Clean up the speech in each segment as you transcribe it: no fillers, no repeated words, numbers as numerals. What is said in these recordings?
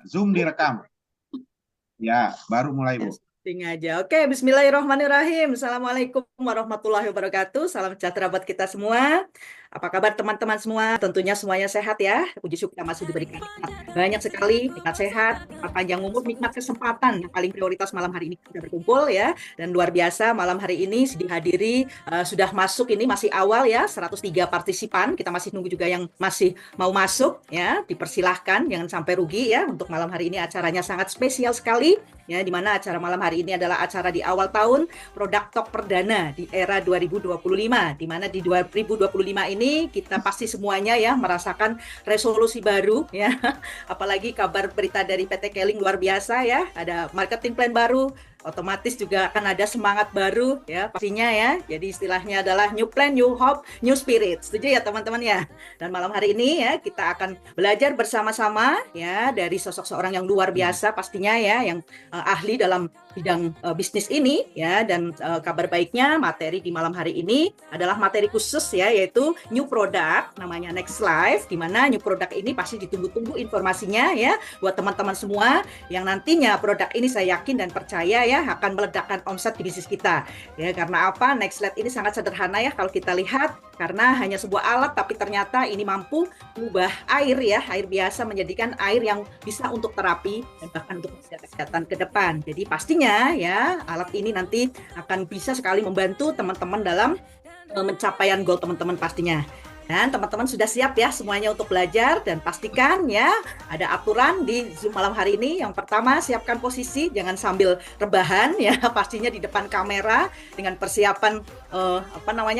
Zoom direkam. Ya, baru mulai, Bu. Testing aja. Oke, Bismillahirrahmanirrahim. Assalamualaikum warahmatullahi wabarakatuh. Salam sejahtera buat kita semua. Apa kabar teman-teman semua? Tentunya semuanya sehat ya. Puji syukur kita masih diberikan nikmat banyak sekali, nikmat sehat, nikmat panjang umur, nikmat kesempatan. Yang paling prioritas malam hari ini kita berkumpul ya. Dan luar biasa malam hari ini dihadiri sudah masuk, ini masih awal ya, 103 partisipan. Kita masih nunggu juga yang masih mau masuk ya. Dipersilahkan, jangan sampai rugi ya. Untuk malam hari ini acaranya sangat spesial sekali ya, di mana acara malam hari ini adalah acara di awal tahun Product Talk perdana di era 2025, di mana di 2025 ini kita pasti semuanya ya merasakan resolusi baru ya, apalagi kabar berita dari PT Keling luar biasa ya, ada marketing plan baru, otomatis juga akan ada semangat baru ya pastinya ya. Jadi istilahnya adalah new plan, new hope, new spirit. Setuju ya teman-teman ya? Dan malam hari ini ya kita akan belajar bersama-sama ya dari sosok seorang yang luar biasa pastinya ya, yang ahli dalam bidang bisnis ini ya. Dan kabar baiknya materi di malam hari ini adalah materi khusus ya, yaitu new product namanya Next Life, di mana new product ini pasti ditunggu-tunggu informasinya ya buat teman-teman semua yang nantinya produk ini saya yakin dan percaya ya akan meledakkan omset di bisnis kita ya. Karena apa? Next Life ini sangat sederhana ya kalau kita lihat, karena hanya sebuah alat tapi ternyata ini mampu mengubah air ya, air biasa menjadikan air yang bisa untuk terapi dan bahkan untuk kesehatan ke depan. Jadi pastinya ya alat ini nanti akan bisa sekali membantu teman-teman dalam pencapaian goal teman-teman pastinya. Dan teman-teman sudah siap ya semuanya untuk belajar, dan pastikan ya ada aturan di Zoom malam hari ini. Yang pertama, siapkan posisi, jangan sambil rebahan ya, pastinya di depan kamera dengan persiapan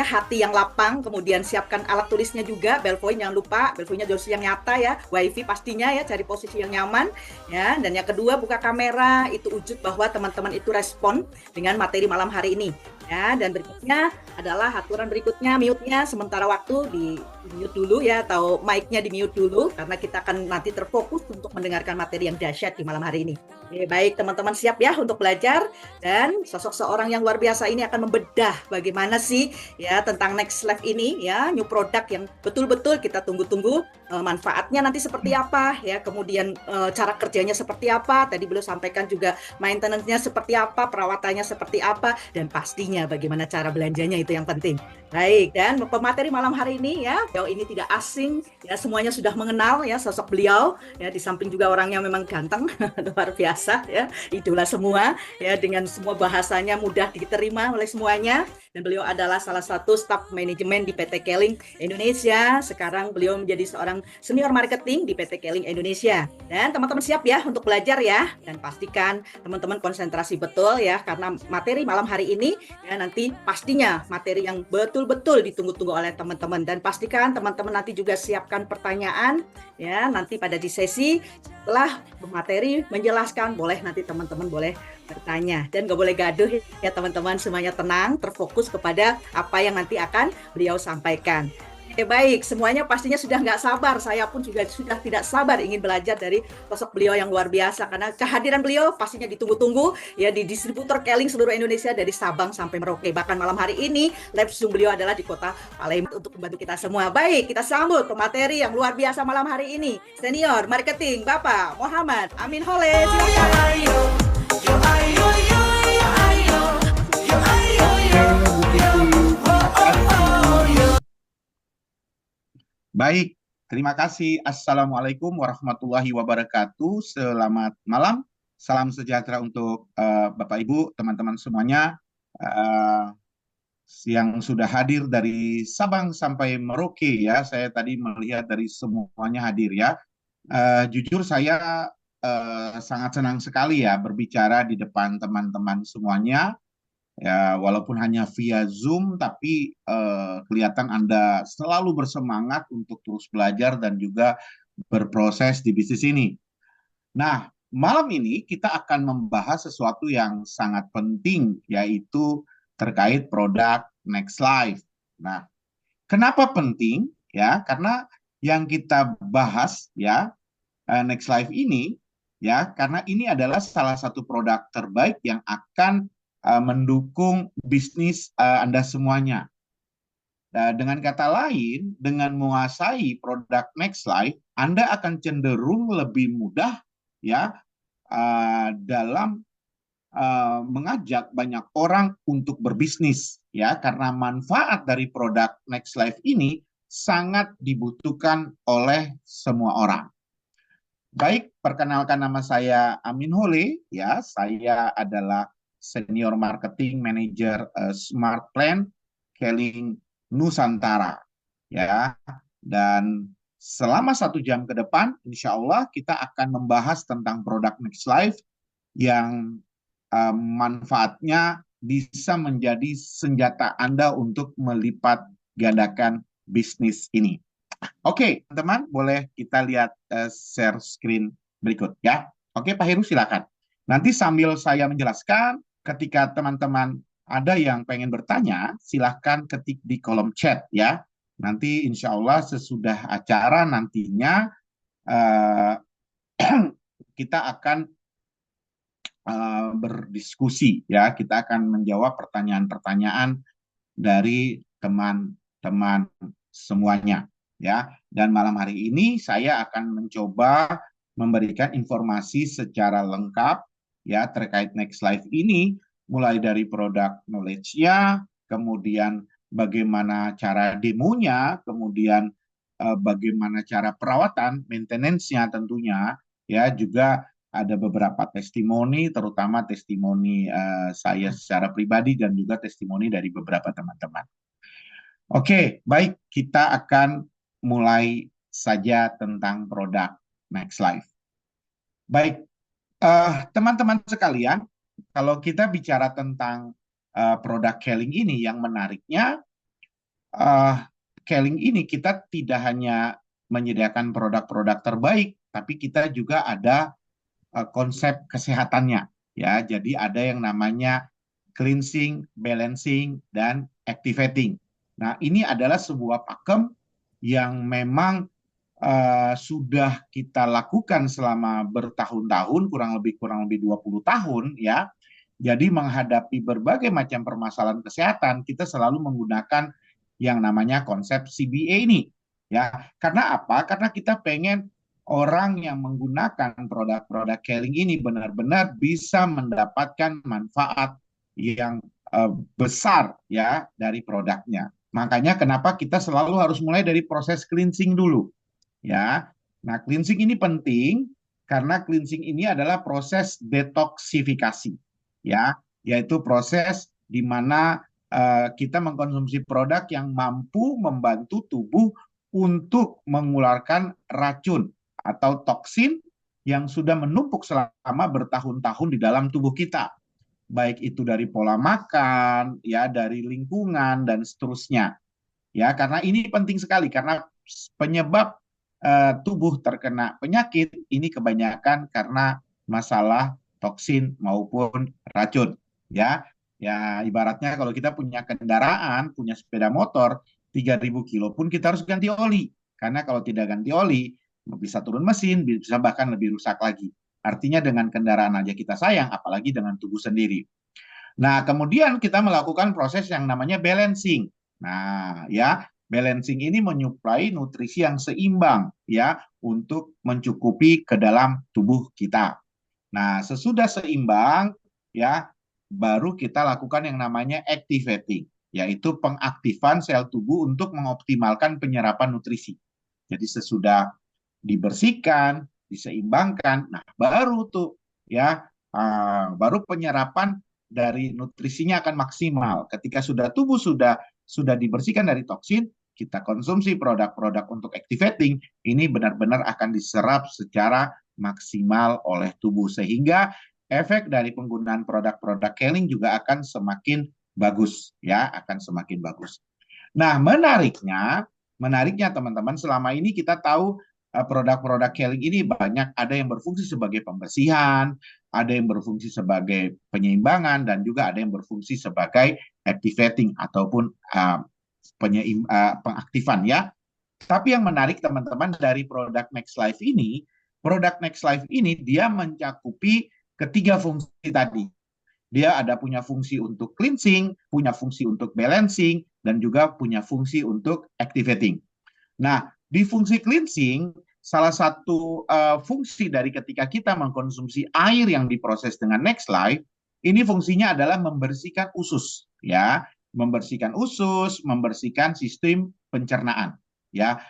hati yang lapang. Kemudian siapkan alat tulisnya juga, bellpoint jangan lupa, bellpointnya dosis yang nyata ya, wifi pastinya ya, cari posisi yang nyaman ya. Dan yang kedua, buka kamera, itu wujud bahwa teman-teman itu respon dengan materi malam hari ini. Ya, dan berikutnya adalah aturan berikutnya, mute-nya sementara waktu di mute dulu ya, atau mic-nya di mute dulu karena kita akan nanti terfokus untuk mendengarkan materi yang dahsyat di malam hari ini. Oke, baik teman-teman, siap ya untuk belajar, dan sosok seorang yang luar biasa ini akan membedah bagaimana sih ya tentang Next Life ini ya, new product yang betul-betul kita tunggu-tunggu, manfaatnya nanti seperti apa ya, kemudian cara kerjanya seperti apa, tadi beliau sampaikan juga maintenance-nya seperti apa, perawatannya seperti apa, dan pastinya bagaimana cara belanjanya, itu yang penting. Baik, dan pemateri malam hari ini ya, beliau ini tidak asing ya, semuanya sudah mengenal ya sosok beliau ya, di samping juga orangnya memang ganteng luar biasa ya, idola semua ya, dengan semua bahasanya mudah diterima oleh semuanya. Dan beliau adalah salah satu staf manajemen di PT Keling Indonesia. Sekarang beliau menjadi seorang senior marketing di PT Keling Indonesia. Dan teman-teman siap ya untuk belajar ya, dan pastikan teman-teman konsentrasi betul ya, karena materi malam hari ini ya nanti pastinya materi yang betul-betul ditunggu-tunggu oleh teman-teman. Dan pastikan teman-teman nanti juga siapkan pertanyaan ya, nanti pada di sesi setelah materi menjelaskan, boleh nanti teman-teman boleh bertanya, dan gak boleh gaduh ya teman-teman, semuanya tenang, terfokus kepada apa yang nanti akan beliau sampaikan. Oke, baik, semuanya pastinya sudah nggak sabar, saya pun juga sudah tidak sabar ingin belajar dari sosok beliau yang luar biasa, karena kehadiran beliau pastinya ditunggu-tunggu ya di distributor Keling seluruh Indonesia dari Sabang sampai Merauke. Bahkan malam hari ini live Zoom beliau adalah di kota Palembang untuk membantu kita semua. Baik, kita sambut pemateri yang luar biasa malam hari ini, senior marketing Bapak Muhammad Amin Holeh. Baik, terima kasih. Assalamualaikum warahmatullahi wabarakatuh. Selamat malam, salam sejahtera untuk Bapak Ibu, teman-teman semuanya yang sudah hadir dari Sabang sampai Merauke ya. Saya tadi melihat dari semuanya hadir ya. Jujur saya sangat senang sekali ya berbicara di depan teman-teman semuanya. Ya, walaupun hanya via Zoom, tapi kelihatan Anda selalu bersemangat untuk terus belajar dan juga berproses di bisnis ini. Nah, malam ini kita akan membahas sesuatu yang sangat penting, yaitu terkait produk Next Life. Nah, kenapa penting? Ya, karena yang kita bahas ya, Next Life ini, ya, karena ini adalah salah satu produk terbaik yang akan mendukung bisnis Anda semuanya. Dengan kata lain, dengan menguasai produk Next Life, Anda akan cenderung lebih mudah ya dalam mengajak banyak orang untuk berbisnis, ya, karena manfaat dari produk Next Life ini sangat dibutuhkan oleh semua orang. Baik, perkenalkan, nama saya Amin Hole, ya, saya adalah Senior Marketing Manager Smart Plan Keling Nusantara, ya, dan selama 1 jam ke depan, insya Allah kita akan membahas tentang produk Next Life yang manfaatnya bisa menjadi senjata Anda untuk melipat gandakan bisnis ini. Oke, teman-teman, boleh kita lihat share screen berikut ya. Oke, Pak Heru silakan. Nanti sambil saya menjelaskan, ketika teman-teman ada yang pengen bertanya, silahkan ketik di kolom chat ya. Nanti insya Allah sesudah acara nantinya kita akan berdiskusi ya. Kita akan menjawab pertanyaan-pertanyaan dari teman-teman semuanya ya. Dan malam hari ini saya akan mencoba memberikan informasi secara lengkap ya terkait Next Life ini, mulai dari produk knowledge-nya, kemudian bagaimana cara demonya, kemudian bagaimana cara perawatan, maintenance-nya tentunya ya, juga ada beberapa testimoni, terutama testimoni saya secara pribadi dan juga testimoni dari beberapa teman-teman. Oke, baik, kita akan mulai saja tentang produk Next Life. Baik, teman-teman sekalian, kalau kita bicara tentang produk Keling ini, yang menariknya, Keling ini kita tidak hanya menyediakan produk-produk terbaik, tapi kita juga ada konsep kesehatannya. Ya, jadi ada yang namanya cleansing, balancing, dan activating. Nah, ini adalah sebuah pakem yang memang sudah kita lakukan selama bertahun-tahun, kurang lebih 20 tahun ya. Jadi menghadapi berbagai macam permasalahan kesehatan, kita selalu menggunakan yang namanya konsep CBA ini. Ya, karena apa? Karena kita pengen orang yang menggunakan produk-produk Keling ini benar-benar bisa mendapatkan manfaat yang besar ya dari produknya. Makanya kenapa kita selalu harus mulai dari proses cleansing dulu. Ya. Nah, cleansing ini penting karena cleansing ini adalah proses detoksifikasi. Ya, yaitu proses di mana kita mengkonsumsi produk yang mampu membantu tubuh untuk mengeluarkan racun atau toksin yang sudah menumpuk selama bertahun-tahun di dalam tubuh kita. Baik itu dari pola makan, ya, dari lingkungan dan seterusnya. Ya, karena ini penting sekali karena penyebab tubuh terkena penyakit ini kebanyakan karena masalah toksin maupun racun. Ya, ya ibaratnya kalau kita punya kendaraan, punya sepeda motor 3.000 kilo pun kita harus ganti oli. Karena kalau tidak ganti oli, bisa turun mesin, bisa bahkan lebih rusak lagi. Artinya dengan kendaraan aja kita sayang, apalagi dengan tubuh sendiri. Nah, kemudian kita melakukan proses yang namanya balancing. Nah, ya, balancing ini menyuplai nutrisi yang seimbang ya untuk mencukupi ke dalam tubuh kita. Nah, sesudah seimbang ya baru kita lakukan yang namanya activating, yaitu pengaktifan sel tubuh untuk mengoptimalkan penyerapan nutrisi. Jadi sesudah dibersihkan, diseimbangkan, nah baru tuh ya baru penyerapan dari nutrisinya akan maksimal. Ketika sudah tubuh sudah dibersihkan dari toksin, kita konsumsi produk-produk untuk activating, ini benar-benar akan diserap secara maksimal oleh tubuh sehingga efek dari penggunaan produk-produk Keling juga akan semakin bagus ya, akan semakin bagus. Nah, menariknya teman-teman, selama ini kita tahu produk-produk Keling ini banyak ada yang berfungsi sebagai pembersihan, ada yang berfungsi sebagai penyeimbangan, dan juga ada yang berfungsi sebagai activating ataupun pengaktifan ya. Tapi yang menarik teman-teman dari produk Next Life ini dia mencakupi ketiga fungsi tadi. Dia ada punya fungsi untuk cleansing, punya fungsi untuk balancing, dan juga punya fungsi untuk activating. Nah, di fungsi cleansing, salah satu fungsi dari ketika kita mengkonsumsi air yang diproses dengan Next Life, ini fungsinya adalah membersihkan usus, ya, membersihkan usus, membersihkan sistem pencernaan, ya,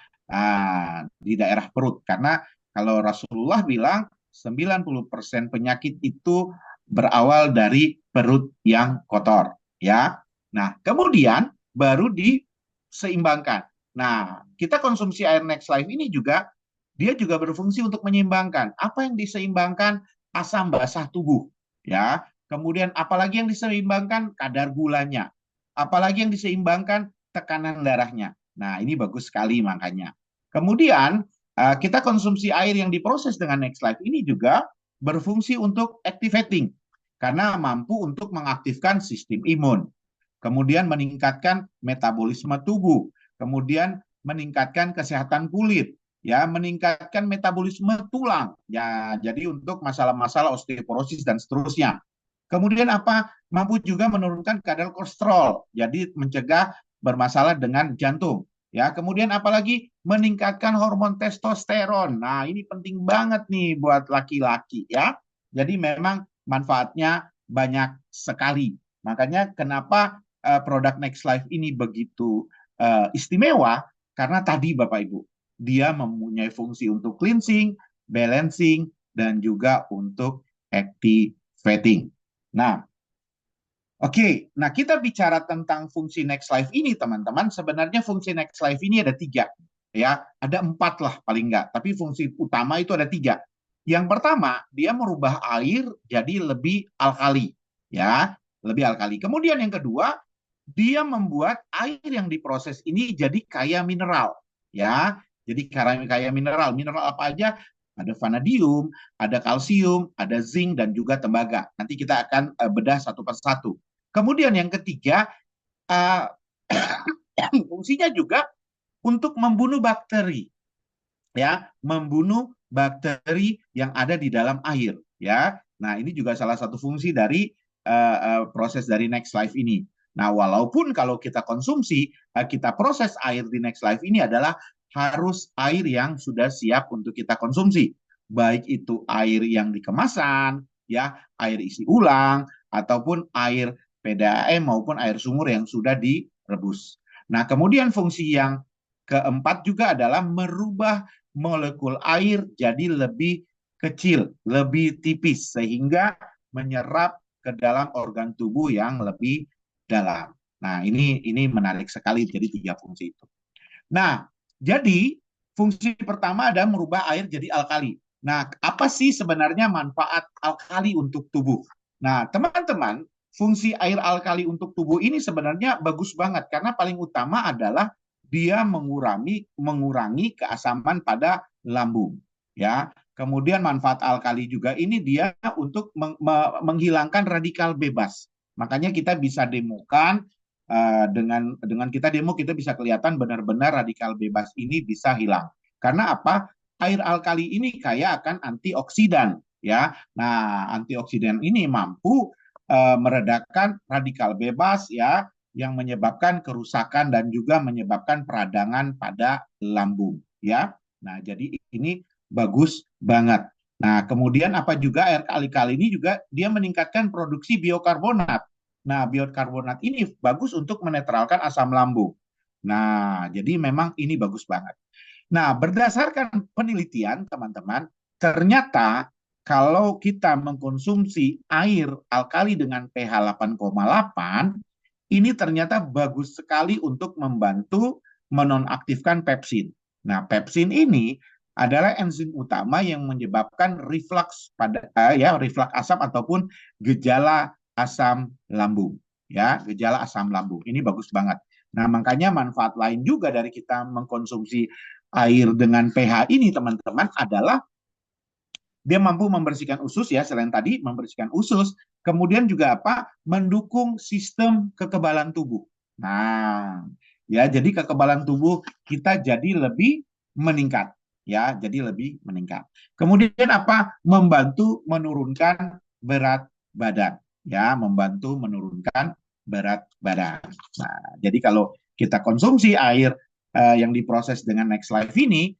di daerah perut. Karena kalau Rasulullah bilang 90% penyakit itu berawal dari perut yang kotor, ya. Nah, kemudian baru diseimbangkan. Nah, kita konsumsi air Next Life ini juga dia juga berfungsi untuk menyeimbangkan. Apa yang diseimbangkan? Asam basah tubuh, ya. Kemudian apalagi yang diseimbangkan? Kadar gulanya. Apalagi yang diseimbangkan? Tekanan darahnya. Nah, ini bagus sekali makanya. Kemudian kita konsumsi air yang diproses dengan Next Life ini juga berfungsi untuk activating karena mampu untuk mengaktifkan sistem imun, kemudian meningkatkan metabolisme tubuh, kemudian meningkatkan kesehatan kulit, ya, meningkatkan metabolisme tulang, ya, jadi untuk masalah-masalah osteoporosis dan seterusnya. Kemudian apa? Mampu juga menurunkan kadar kolesterol, jadi mencegah bermasalah dengan jantung. Ya, kemudian apalagi meningkatkan hormon testosteron. Nah, ini penting banget nih buat laki-laki ya. Jadi memang manfaatnya banyak sekali. Makanya kenapa produk Next Life ini begitu istimewa karena tadi Bapak Ibu, dia mempunyai fungsi untuk cleansing, balancing dan juga untuk activating. Nah, oke, nah kita bicara tentang fungsi Next Life ini, teman-teman. Sebenarnya fungsi Next Life ini ada tiga, ya, ada empat lah paling enggak. Tapi fungsi utama itu ada tiga. Yang pertama, dia merubah air jadi lebih alkali, ya, lebih alkali. Kemudian yang kedua, dia membuat air yang diproses ini jadi kaya mineral, ya. Jadi kaya mineral. Mineral apa aja? Ada vanadium, ada kalsium, ada zinc dan juga tembaga. Nanti kita akan bedah satu persatu. Kemudian yang ketiga, uh, fungsinya juga untuk membunuh bakteri, ya, membunuh bakteri yang ada di dalam air, ya. Nah, ini juga salah satu fungsi dari proses dari Next Life ini. Nah, walaupun kalau kita konsumsi, kita proses air di Next Life ini adalah harus air yang sudah siap untuk kita konsumsi, baik itu air yang dikemasan, ya, air isi ulang, ataupun air PDAM maupun air sumur yang sudah direbus. Nah, kemudian fungsi yang keempat juga adalah merubah molekul air jadi lebih kecil, lebih tipis, sehingga menyerap ke dalam organ tubuh yang lebih dalam. Nah, ini menarik sekali, jadi tiga fungsi itu. Nah, jadi fungsi pertama adalah merubah air jadi alkali. Nah, apa sih sebenarnya manfaat alkali untuk tubuh? Nah, teman-teman, fungsi air alkali untuk tubuh ini sebenarnya bagus banget karena paling utama adalah dia mengurangi keasaman pada lambung, ya. Kemudian manfaat alkali juga ini dia untuk menghilangkan radikal bebas. Makanya kita bisa demokan dengan kita demo kita bisa kelihatan benar-benar radikal bebas ini bisa hilang. Karena apa? Air alkali ini kaya akan antioksidan, ya. Nah, antioksidan ini mampu meredakan radikal bebas, ya, yang menyebabkan kerusakan dan juga menyebabkan peradangan pada lambung, ya. Nah, jadi ini bagus banget. Nah, kemudian apa juga air alkali ini juga dia meningkatkan produksi biokarbonat. Nah, biokarbonat ini bagus untuk menetralkan asam lambung. Nah, jadi memang ini bagus banget. Nah, berdasarkan penelitian, teman-teman, ternyata kalau kita mengkonsumsi air alkali dengan pH 8,8, ini ternyata bagus sekali untuk membantu menonaktifkan pepsin. Nah, pepsin ini adalah enzim utama yang menyebabkan reflux pada reflux asam ataupun gejala asam lambung, ya, gejala asam lambung. Ini bagus banget. Nah, makanya manfaat lain juga dari kita mengkonsumsi air dengan pH ini, teman-teman, adalah dia mampu membersihkan usus, ya, selain tadi membersihkan usus, kemudian juga apa? Mendukung sistem kekebalan tubuh. Nah, ya, jadi kekebalan tubuh kita jadi lebih meningkat, ya, jadi lebih meningkat. Kemudian apa? Membantu menurunkan berat badan, ya, membantu menurunkan berat badan. Nah, jadi kalau kita konsumsi air yang diproses dengan Next Life ini,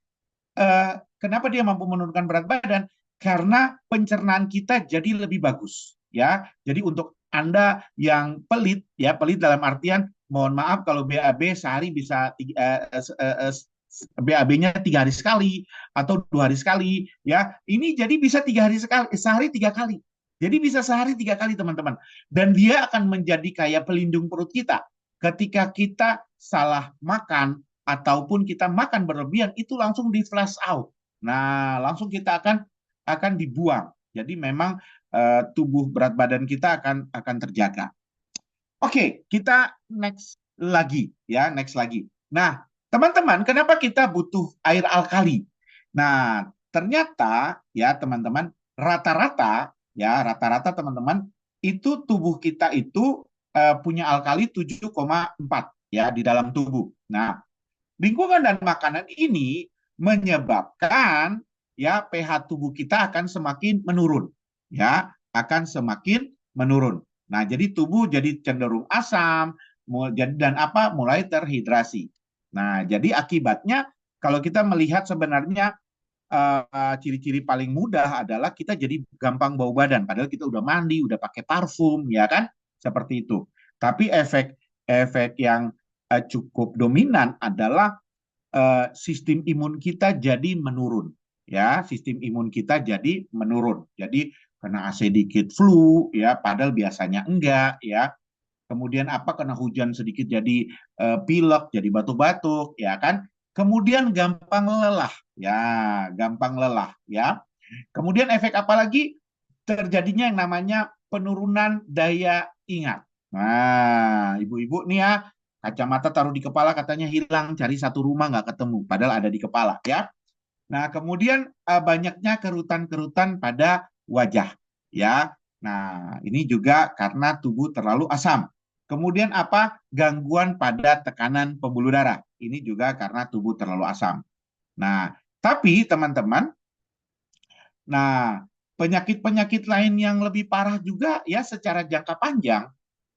kenapa dia mampu menurunkan berat badan? Karena pencernaan kita jadi lebih bagus, ya. Jadi untuk Anda yang pelit, ya pelit dalam artian, mohon maaf kalau BAB sehari bisa BAB-nya 3 hari sekali atau 2 hari sekali, ya. Ini jadi bisa 3 hari sekali, sehari 3 kali. Jadi bisa sehari 3 kali, teman-teman. Dan dia akan menjadi kayak pelindung perut kita. Ketika kita salah makan ataupun kita makan berlebihan, itu langsung di flash out. Nah, langsung kita akan dibuang. Jadi memang tubuh berat badan kita akan terjaga. Oke, kita next lagi ya, next lagi. Nah, teman-teman, kenapa kita butuh air alkali? Nah, ternyata ya teman-teman, rata-rata teman-teman, itu tubuh kita itu punya alkali 7,4 ya di dalam tubuh. Nah, lingkungan dan makanan ini menyebabkan ya pH tubuh kita akan semakin menurun, ya akan semakin menurun. Nah, jadi tubuh jadi cenderung asam, dan apa mulai terhidrasi. Nah, jadi akibatnya kalau kita melihat sebenarnya ciri-ciri paling mudah adalah kita jadi gampang bau badan, padahal kita udah mandi, udah pakai parfum, ya kan? Seperti itu. Tapi efek yang cukup dominan adalah sistem imun kita jadi menurun, ya sistem imun kita jadi menurun, jadi kena sedikit flu ya padahal biasanya enggak ya, kemudian apa kena hujan sedikit jadi pilek jadi batuk-batuk ya kan, kemudian gampang lelah ya, kemudian efek apa lagi, terjadinya yang namanya penurunan daya ingat. Nah, ibu-ibu nih ya, kacamata taruh di kepala katanya hilang, cari satu rumah nggak ketemu, padahal ada di kepala ya. Nah, kemudian banyaknya kerutan-kerutan pada wajah ya. Nah, ini juga karena tubuh terlalu asam. Kemudian apa? Gangguan pada tekanan pembuluh darah. Ini juga karena tubuh terlalu asam. Nah, tapi teman-teman, nah, penyakit-penyakit lain yang lebih parah juga ya secara jangka panjang,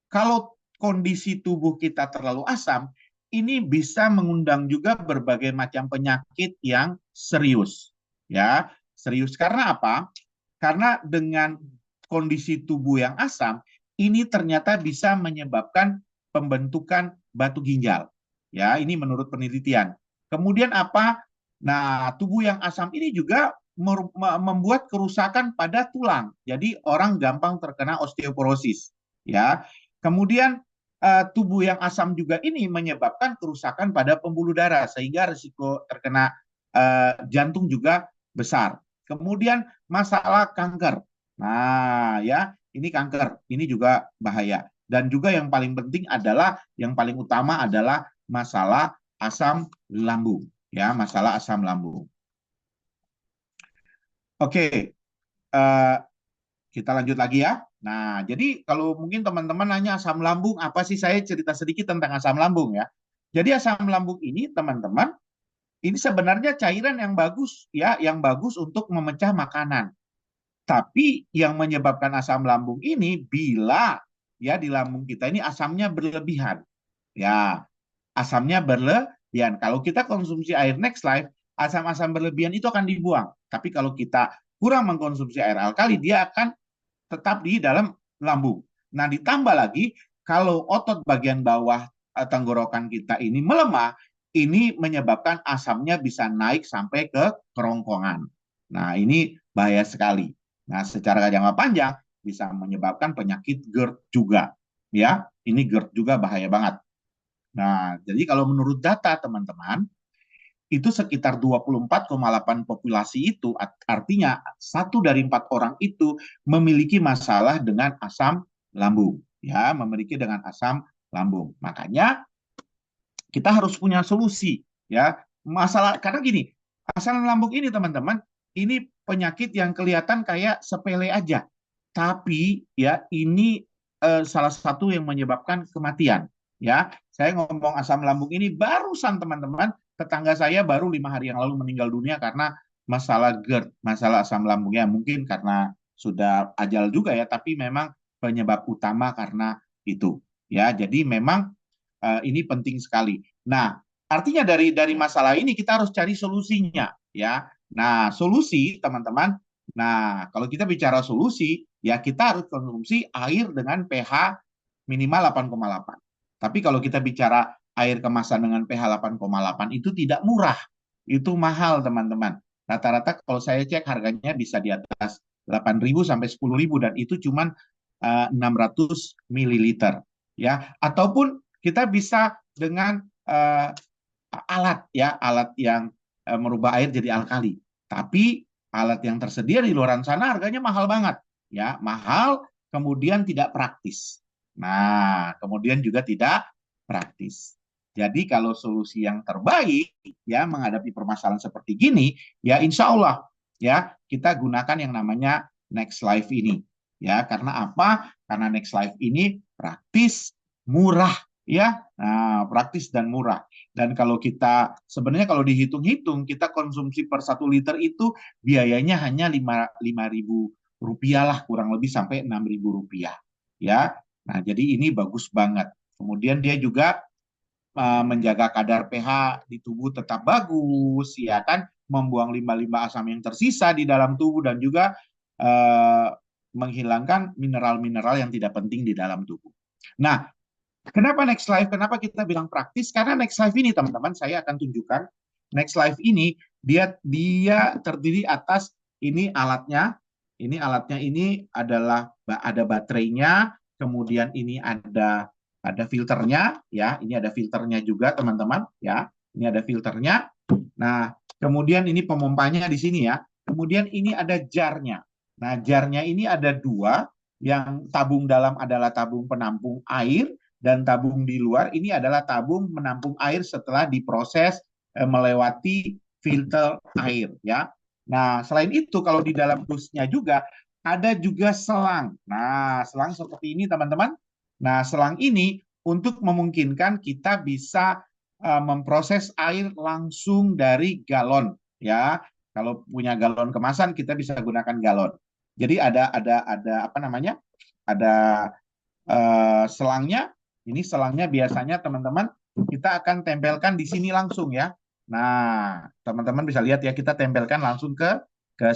kalau kondisi tubuh kita terlalu asam, ini bisa mengundang juga berbagai macam penyakit yang serius. Ya, serius karena apa? Karena dengan kondisi tubuh yang asam, ini ternyata bisa menyebabkan pembentukan batu ginjal. Ya, ini menurut penelitian. Kemudian apa? Nah, tubuh yang asam ini juga membuat kerusakan pada tulang. Jadi orang gampang terkena osteoporosis. Ya, kemudian tubuh yang asam juga ini menyebabkan kerusakan pada pembuluh darah sehingga risiko terkena jantung juga besar. Kemudian masalah kanker. Nah, ya, ini kanker, ini juga bahaya. Dan juga yang paling penting adalah yang paling utama adalah masalah asam lambung, ya, masalah asam lambung. Oke, uh, kita lanjut lagi ya. Nah, jadi kalau mungkin teman-teman nanya asam lambung, apa sih, saya cerita sedikit tentang asam lambung ya. Jadi asam lambung ini teman-teman, ini sebenarnya cairan yang bagus ya, yang bagus untuk memecah makanan. Tapi yang menyebabkan asam lambung ini bila ya di lambung kita ini asamnya berlebihan. Ya, asamnya berlebihan. Kalau kita konsumsi air Next Life, asam-asam berlebihan itu akan dibuang. Tapi kalau kita kurang mengkonsumsi air alkali, dia akan tetap di dalam lambung. Nah, ditambah lagi kalau otot bagian bawah tenggorokan kita ini melemah, ini menyebabkan asamnya bisa naik sampai ke kerongkongan. Nah, ini bahaya sekali. Nah, secara jangka panjang bisa menyebabkan penyakit GERD juga. Ya, ini GERD juga bahaya banget. Nah, jadi kalau menurut data teman-teman, itu sekitar 24,8 populasi itu, artinya 1 dari 4 orang itu memiliki masalah dengan asam lambung, ya, memiliki dengan asam lambung. Makanya kita harus punya solusi, ya. Masalah karena gini, asam lambung ini teman-teman, ini penyakit yang kelihatan kayak sepele aja, tapi ya ini salah satu yang menyebabkan kematian. Ya, saya ngomong asam lambung ini barusan teman-teman, tetangga saya baru 5 hari yang lalu meninggal dunia karena masalah GERD, masalah asam lambungnya. Mungkin karena sudah ajal juga ya, tapi memang penyebab utama karena itu. Ya, jadi memang ini penting sekali. Nah, artinya dari masalah ini kita harus cari solusinya. ya. Nah, solusi teman-teman. Nah, kalau kita bicara solusi, ya kita harus konsumsi air dengan pH minimal 8,8. Tapi kalau kita bicara air kemasan dengan pH 8,8 itu tidak murah. Itu mahal, teman-teman. Rata-rata kalau saya cek harganya bisa di atas 8.000 sampai 10.000 dan itu cuma 600 mililiter, ya. Ataupun kita bisa dengan alat, ya, alat yang merubah air jadi alkali. Tapi alat yang tersedia di luar sana harganya mahal banget, ya, mahal, kemudian tidak praktis. Nah, kemudian juga tidak praktis. Jadi kalau solusi yang terbaik, ya, menghadapi permasalahan seperti gini, ya insya Allah, ya, kita gunakan yang namanya Next Life ini, ya. Karena apa? Karena Next Life ini praktis, murah, ya. Nah, praktis dan murah. Dan kalau kita sebenarnya kalau dihitung-hitung kita konsumsi per 1 liter itu biayanya hanya lima ribu rupiah lah, kurang lebih sampai 6.000 rupiah, ya. Nah, jadi ini bagus banget. Kemudian dia juga menjaga kadar pH di tubuh tetap bagus, ya kan, membuang limbah-limbah asam yang tersisa di dalam tubuh dan juga uh, menghilangkan mineral-mineral yang tidak penting di dalam tubuh. Nah, kenapa Next Life? Kenapa kita bilang praktis? Karena Next Life ini, teman-teman, saya akan tunjukkan. Next Life ini dia terdiri atas ini alatnya. Ini alatnya ini adalah ada baterainya, kemudian ini ada filternya, ya. Ini ada filternya juga, teman-teman, ya. Ini ada filternya. Nah, kemudian ini pemompanya di sini, ya. Kemudian ini ada jarnya. Nah, jarnya ini ada dua, yang tabung dalam adalah tabung penampung air, dan tabung di luar ini adalah tabung menampung air setelah diproses melewati filter air, ya. Nah, selain itu kalau di dalam dusnya juga ada juga selang. Nah, selang seperti ini, teman-teman. Nah, selang ini untuk memungkinkan kita bisa memproses air langsung dari galon, ya. Kalau punya galon kemasan kita bisa gunakan galon. Jadi ada apa namanya? Ada selangnya. Ini selangnya biasanya teman-teman kita akan tempelkan di sini langsung, ya. Nah, teman-teman bisa lihat, ya, kita tempelkan langsung ke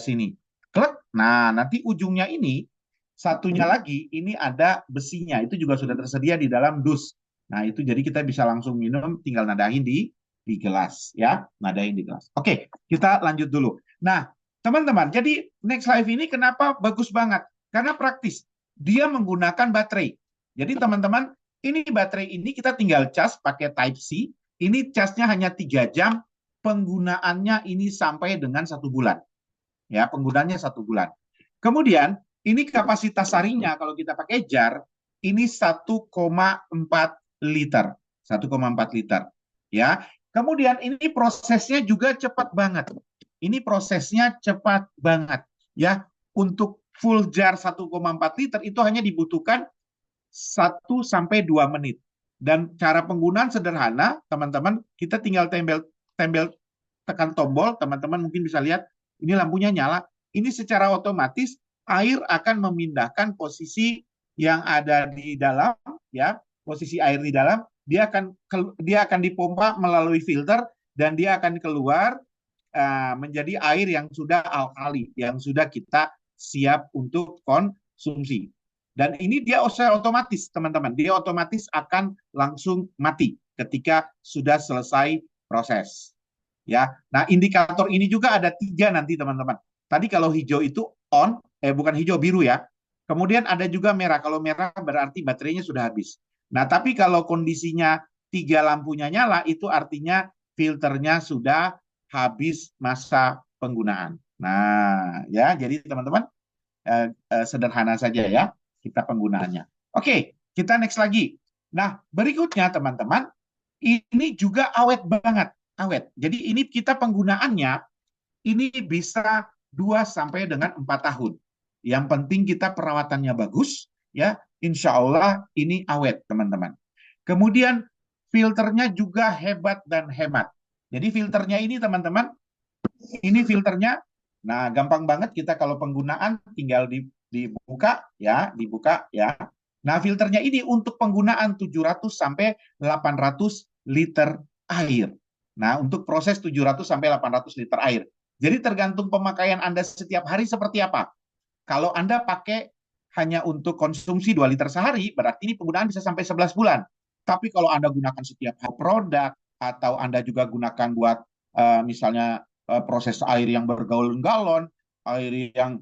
sini. Klik. Nah, nanti ujungnya ini satunya lagi ini ada besinya. Itu juga sudah tersedia di dalam dus. Nah, itu jadi kita bisa langsung minum, tinggal nadahin di gelas, ya. Nadahin di gelas. Oke, kita lanjut dulu. Nah, teman-teman, jadi Next Life ini kenapa bagus banget? Karena praktis. Dia menggunakan baterai. Jadi teman-teman, ini baterai ini kita tinggal cas pakai Type C. Ini casnya hanya 3 jam. Penggunaannya ini sampai dengan 1 bulan. Ya, penggunaannya 1 bulan. Kemudian, ini kapasitas harinya kalau kita pakai jar, ini 1,4 liter. 1,4 liter. Ya. Kemudian ini prosesnya juga cepat banget. Ini prosesnya cepat banget. Ya, untuk full jar 1,4 liter itu hanya dibutuhkan 1 sampai 2 menit. Dan cara penggunaan sederhana, teman-teman, kita tinggal tempel tekan tombol, teman-teman mungkin bisa lihat, ini lampunya nyala. Ini secara otomatis air akan memindahkan posisi yang ada di dalam, ya, posisi air di dalam, dia akan dipompa melalui filter dan dia akan keluar menjadi air yang sudah alkali, yang sudah kita siap untuk konsumsi. Dan ini dia otomatis, teman-teman. Dia otomatis akan langsung mati ketika sudah selesai proses. Ya. Nah, indikator ini juga ada 3 nanti, teman-teman. Tadi kalau hijau itu on, bukan hijau, biru, ya. Kemudian ada juga merah. Kalau merah berarti baterainya sudah habis. Nah, tapi kalau kondisinya 3 lampunya nyala, itu artinya filternya sudah habis masa penggunaan. Nah, ya, jadi teman-teman, sederhana saja, ya, kita penggunaannya. Oke, kita next lagi. Nah, berikutnya teman-teman, ini juga awet banget, awet. Jadi ini kita penggunaannya ini bisa 2 sampai dengan 4 tahun. Yang penting kita perawatannya bagus, ya. Insya Allah ini awet, teman-teman. Kemudian filternya juga hebat dan hemat. Jadi filternya ini, teman-teman, ini filternya. Nah, gampang banget kita kalau penggunaan tinggal dibuka, ya, dibuka, ya. Nah, filternya ini untuk penggunaan 700 sampai 800 liter air. Nah, untuk proses 700 sampai 800 liter air. Jadi tergantung pemakaian Anda setiap hari seperti apa. Kalau Anda pakai hanya untuk konsumsi 2 liter sehari, berarti ini penggunaan bisa sampai 11 bulan. Tapi kalau Anda gunakan setiap produk, atau Anda juga gunakan buat misalnya proses air yang bergalon-galon, air yang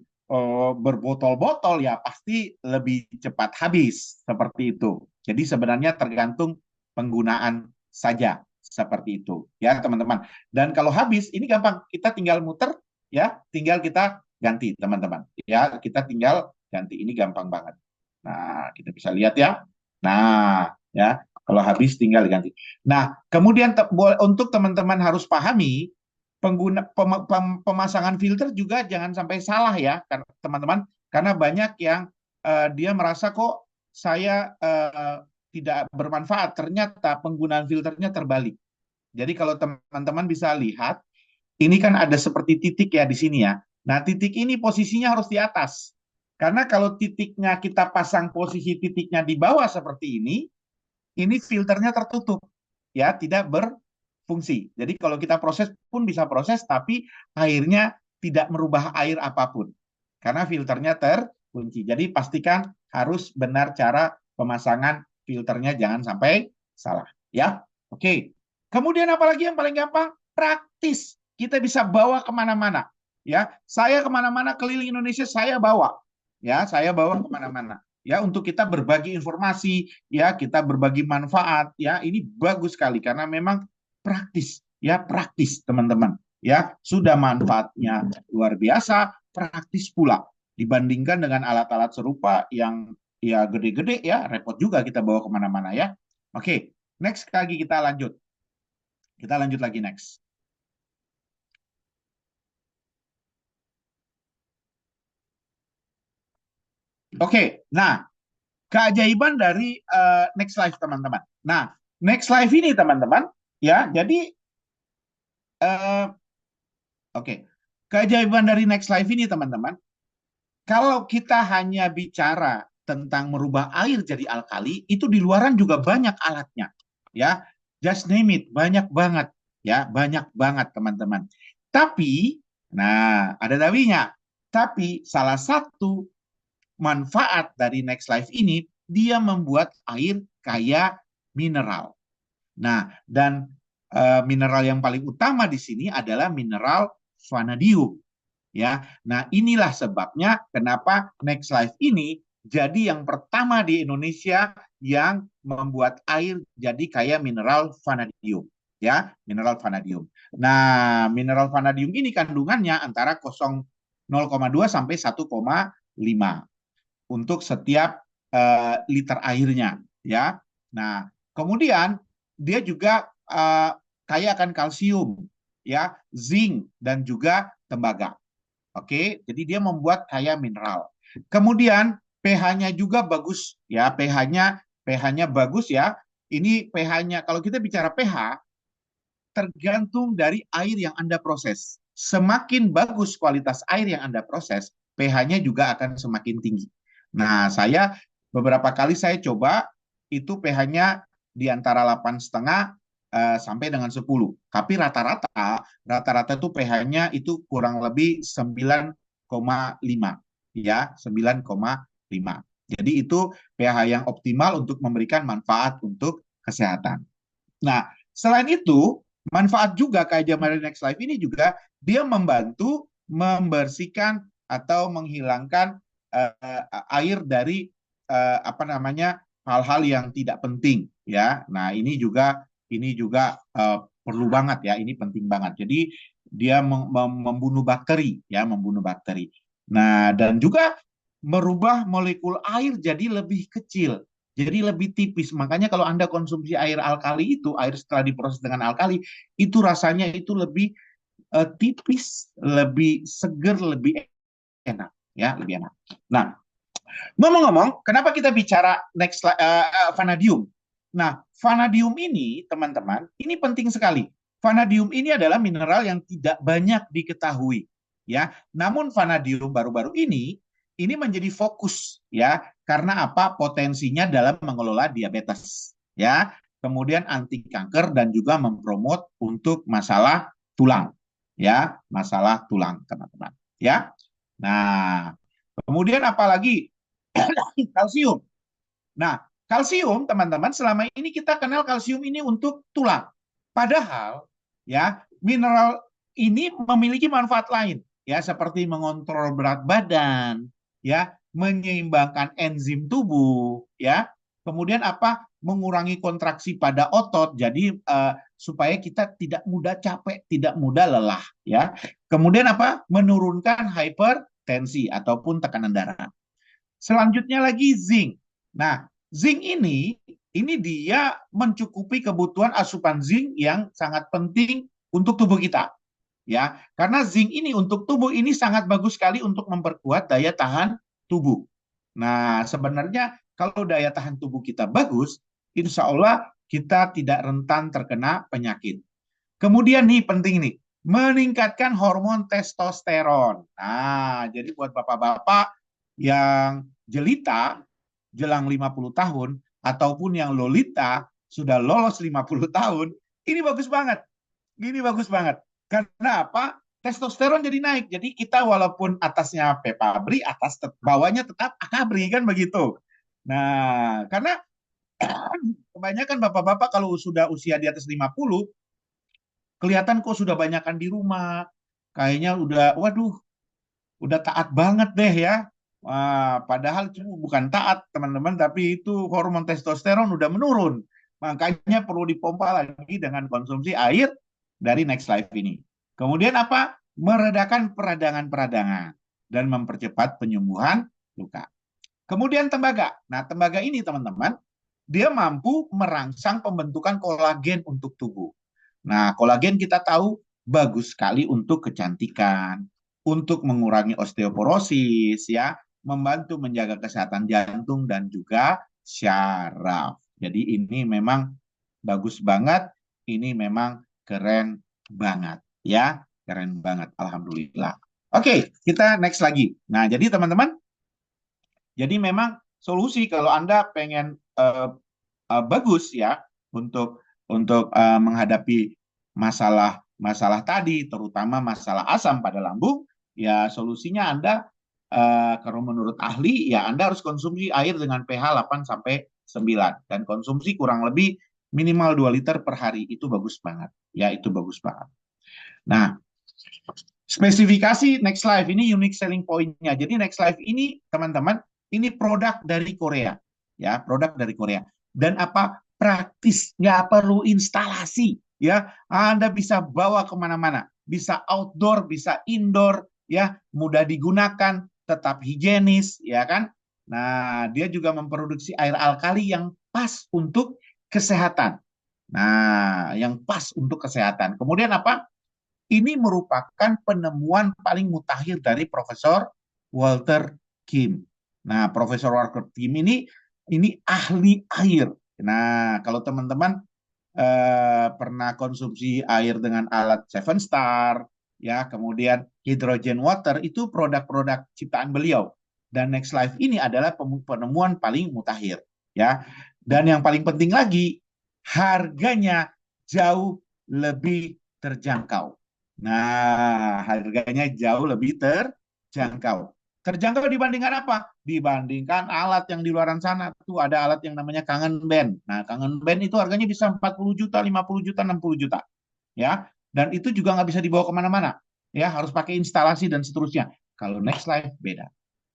berbotol-botol, ya pasti lebih cepat habis, seperti itu. Jadi sebenarnya tergantung penggunaan saja, seperti itu ya teman-teman. Dan kalau habis ini gampang, kita tinggal muter ya, tinggal kita ganti teman-teman ya, kita tinggal ganti, ini gampang banget. Nah, kita bisa lihat ya. Nah, ya, kalau habis tinggal diganti. Nah, kemudian untuk teman-teman harus pahami pemasangan filter juga jangan sampai salah ya, teman-teman, karena banyak yang dia merasa kok saya tidak bermanfaat, ternyata penggunaan filternya terbalik. Jadi kalau teman-teman bisa lihat, ini kan ada seperti titik ya di sini ya. Nah, titik ini posisinya harus di atas. Karena kalau titiknya kita pasang posisi titiknya di bawah seperti ini filternya tertutup, ya, tidak berfungsi. Jadi kalau kita proses pun bisa proses, tapi airnya tidak merubah air apapun. Karena filternya terkunci. Jadi pastikan harus benar cara pemasangan filternya, jangan sampai salah. Ya, oke. Kemudian apalagi yang paling gampang? Praktis. Kita bisa bawa kemana-mana. Ya, saya kemana-mana keliling Indonesia saya bawa. Ya, saya bawa kemana-mana. Ya, untuk kita berbagi informasi, ya, kita berbagi manfaat. Ya, ini bagus sekali karena memang praktis. Ya, praktis teman-teman. Ya, sudah manfaatnya luar biasa, praktis pula dibandingkan dengan alat-alat serupa yang ya gede-gede ya, repot juga kita bawa kemana-mana ya. Oke, next lagi kita lanjut. Kita lanjut lagi next. Oke, nah keajaiban dari Next Life teman-teman. Nah, Next Life ini teman-teman, ya, jadi oke, keajaiban dari Next Life ini teman-teman, kalau kita hanya bicara tentang merubah air jadi alkali, itu di luaran juga banyak alatnya, ya. Just name it, banyak banget, ya, banyak banget teman-teman. Tapi, nah, ada tapinya. Tapi salah satu manfaat dari Next Life ini, dia membuat air kaya mineral. Nah, dan mineral yang paling utama di sini adalah mineral vanadium. Ya, nah inilah sebabnya kenapa Next Life ini jadi yang pertama di Indonesia yang membuat air jadi kaya mineral vanadium. Ya, mineral vanadium. Nah, mineral vanadium ini kandungannya antara 0,2 sampai 1,5 untuk setiap liter airnya, ya. Nah, kemudian dia juga kaya akan kalsium, ya, zinc dan juga tembaga. Oke, jadi dia membuat kaya mineral. Kemudian pH-nya juga bagus, ya, pH-nya bagus ya. Ini pH-nya, kalau kita bicara pH tergantung dari air yang Anda proses. Semakin bagus kualitas air yang Anda proses, pH-nya juga akan semakin tinggi. Nah, saya beberapa kali saya coba itu pH-nya di antara 8,5 sampai dengan 10. Tapi rata-rata itu pH-nya itu kurang lebih 9,5 ya, 9,5. Jadi itu pH yang optimal untuk memberikan manfaat untuk kesehatan. Nah, selain itu, manfaat juga kayak Jamari Next Life ini juga dia membantu membersihkan atau menghilangkan air dari apa namanya hal-hal yang tidak penting ya. Nah, ini juga perlu banget ya, ini penting banget. Jadi dia membunuh bakteri ya, membunuh bakteri. Nah, dan juga merubah molekul air jadi lebih kecil. Jadi lebih tipis. Makanya kalau Anda konsumsi air alkali itu, air setelah diproses dengan alkali, itu rasanya itu lebih tipis, lebih seger, lebih enak, ya, lebih enak. Nah, ngomong-ngomong, kenapa kita bicara vanadium? Nah, vanadium ini, teman-teman, ini penting sekali. Vanadium ini adalah mineral yang tidak banyak diketahui, ya. Namun vanadium baru-baru ini menjadi fokus, ya. Karena apa? Potensinya dalam mengelola diabetes, ya. Kemudian anti kanker dan juga mempromot untuk masalah tulang, ya, masalah tulang, teman-teman. Ya. Nah, kemudian apalagi kalsium. Nah, kalsium, teman-teman, selama ini kita kenal kalsium ini untuk tulang. Padahal, ya, mineral ini memiliki manfaat lain, ya, seperti mengontrol berat badan, ya, menyeimbangkan enzim tubuh, ya. Kemudian apa? Mengurangi kontraksi pada otot, jadi supaya kita tidak mudah capek, tidak mudah lelah, ya. Kemudian apa? Menurunkan hipertensi ataupun tekanan darah. Selanjutnya lagi zinc. Nah, zinc ini dia mencukupi kebutuhan asupan zinc yang sangat penting untuk tubuh kita. Ya, karena zinc ini untuk tubuh ini sangat bagus sekali untuk memperkuat daya tahan tubuh. Nah, sebenarnya kalau daya tahan tubuh kita bagus, insya Allah kita tidak rentan terkena penyakit. Kemudian nih penting nih, meningkatkan hormon testosteron. Nah, jadi buat bapak-bapak yang jelita jelang 50 tahun ataupun yang lolita sudah lolos 50 tahun, ini bagus banget. Ini bagus banget. Karena apa? Testosteron jadi naik. Jadi kita walaupun atasnya Pepabri, bawahnya tetap Akabri kan begitu. Nah, karena kebanyakan bapak-bapak kalau sudah usia di atas 50, kelihatan kok sudah banyakan di rumah. Kayaknya udah, waduh, udah taat banget deh ya. Wah, padahal itu bukan taat teman-teman, tapi itu hormon testosteron udah menurun. Makanya perlu dipompa lagi dengan konsumsi air dari Next Life ini. Kemudian apa? Meredakan peradangan-peradangan dan mempercepat penyembuhan luka. Kemudian tembaga. Nah, tembaga ini teman-teman, dia mampu merangsang pembentukan kolagen untuk tubuh. Nah, kolagen kita tahu bagus sekali untuk kecantikan, untuk mengurangi osteoporosis, ya, membantu menjaga kesehatan jantung dan juga syaraf. Jadi ini memang bagus banget, ini memang keren banget, ya, keren banget, alhamdulillah. Oke, kita next lagi. Nah, jadi teman-teman, jadi memang solusi kalau Anda pengen bagus ya untuk menghadapi masalah tadi, terutama masalah asam pada lambung, ya solusinya Anda kalau menurut ahli ya Anda harus konsumsi air dengan pH 8 sampai 9 dan konsumsi kurang lebih minimal 2 liter per hari, itu bagus banget. Ya, itu bagus banget. Nah, spesifikasi Next Life ini unique selling point-nya. Jadi Next Life ini teman-teman, ini produk dari Korea. Ya, produk dari Korea. Dan apa? Praktis, nggak perlu instalasi. Ya, Anda bisa bawa kemana-mana. Bisa outdoor, bisa indoor, ya, mudah digunakan, tetap higienis, ya kan? Nah, dia juga memproduksi air alkali yang pas untuk kesehatan. Nah, yang pas untuk kesehatan. Kemudian apa? Ini merupakan penemuan paling mutakhir dari Profesor Walter Kim. Nah, Profesor Walter Kim ini ahli air. Nah, kalau teman-teman pernah konsumsi air dengan alat Seven Star, ya, kemudian hydrogen water, itu produk-produk ciptaan beliau. Dan Next Life ini adalah penemuan paling mutakhir, ya. Dan yang paling penting lagi, harganya jauh lebih terjangkau. Nah, harganya jauh lebih terjangkau. Terjangkau dibandingkan apa? Dibandingkan alat yang di luar sana. Tuh ada alat yang namanya Kangen Band. Nah, Kangen Band itu harganya bisa 40 juta, 50 juta, 60 juta. Ya, dan itu juga nggak bisa dibawa kemana-mana. Ya, harus pakai instalasi dan seterusnya. Kalau Next Life beda.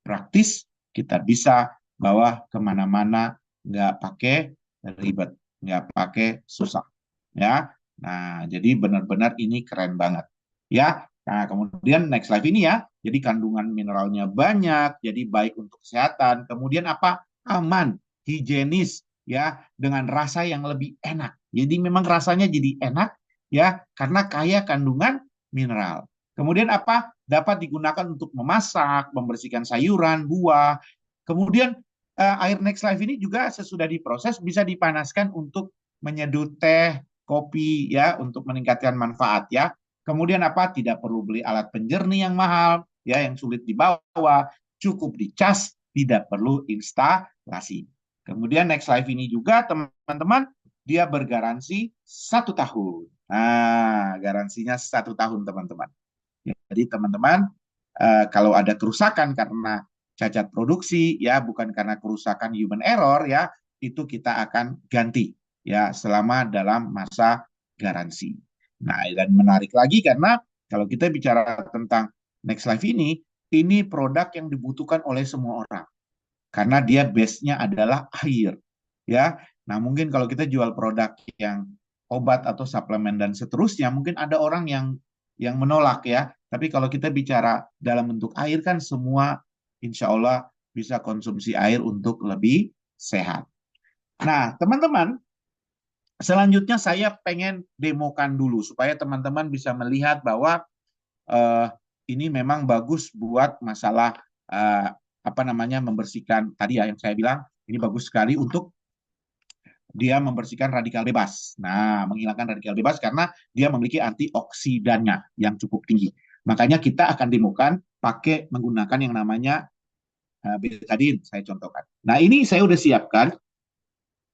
Praktis, kita bisa bawa kemana-mana, nggak pakai ribet, nggak pakai susah. Ya, nah jadi benar-benar ini keren banget. Ya, nah kemudian Next Life ini ya, jadi kandungan mineralnya banyak, jadi baik untuk kesehatan. Kemudian apa? Aman, higienis, ya, dengan rasa yang lebih enak. Jadi memang rasanya jadi enak, ya, karena kaya kandungan mineral. Kemudian apa? Dapat digunakan untuk memasak, membersihkan sayuran, buah. Kemudian air Next Life ini juga sesudah diproses bisa dipanaskan untuk menyeduh teh, kopi, ya, untuk meningkatkan manfaat, ya. Kemudian apa? Tidak perlu beli alat penjernih yang mahal, ya, yang sulit dibawa, cukup dicas, tidak perlu instalasi. Kemudian Next Life ini juga teman-teman, dia bergaransi 1 tahun. Nah, garansinya 1 tahun teman-teman. Jadi teman-teman, kalau ada kerusakan karena cacat produksi, ya bukan karena kerusakan human error, ya itu kita akan ganti ya selama dalam masa garansi. Nah, dan menarik lagi karena kalau kita bicara tentang Next Life ini produk yang dibutuhkan oleh semua orang karena dia base-nya adalah air, ya. Nah, mungkin kalau kita jual produk yang obat atau suplemen dan seterusnya, mungkin ada orang yang menolak ya. Tapi kalau kita bicara dalam bentuk air kan semua insya Allah bisa konsumsi air untuk lebih sehat. Nah, teman-teman, selanjutnya saya pengen demokan dulu supaya teman-teman bisa melihat bahwa eh, ini memang bagus buat masalah eh, apa namanya membersihkan tadi ya yang saya bilang ini bagus sekali untuk dia membersihkan radikal bebas. Nah, menghilangkan radikal bebas karena dia memiliki antioksidannya yang cukup tinggi. Makanya kita akan demokan pakai menggunakan yang namanya betadine, saya contohkan. Nah, ini saya udah siapkan.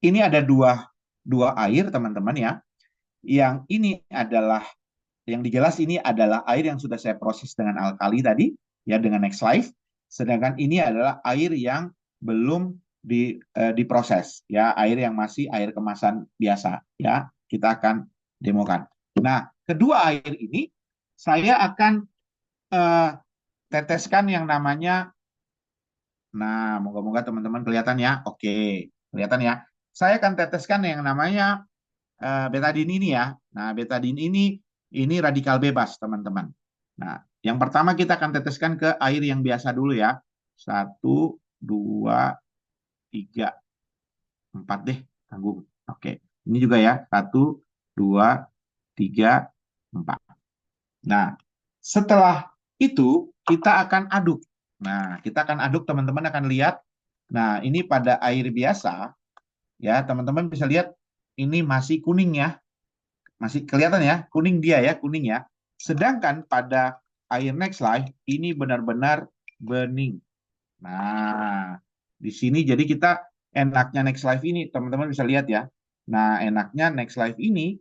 Ini ada dua air, teman-teman ya. Yang ini adalah yang dijelas ini adalah air yang sudah saya proses dengan alkali tadi, ya dengan Next Life. Sedangkan ini adalah air yang belum diproses, ya air yang masih air kemasan biasa, ya kita akan demokan. Nah, kedua air ini saya akan uh, teteskan yang namanya, nah moga-moga teman-teman kelihatan ya, oke kelihatan ya. Saya akan teteskan yang namanya betadine ini ya. Nah, betadine ini radikal bebas, teman-teman. Nah, yang pertama kita akan teteskan ke air yang biasa dulu ya. Satu, dua, tiga, empat deh, tanggung. Oke, ini juga ya. Satu, dua, tiga, empat. Nah, setelah itu kita akan aduk. Nah, kita akan aduk, teman-teman akan lihat. Nah, ini pada air biasa, ya, teman-teman bisa lihat ini masih kuning ya. Masih kelihatan ya, kuning dia ya, kuning ya. Sedangkan pada air Next Life ini benar-benar bening. Nah, di sini jadi kita enaknya Next Life ini, teman-teman bisa lihat ya. Nah, enaknya Next Life ini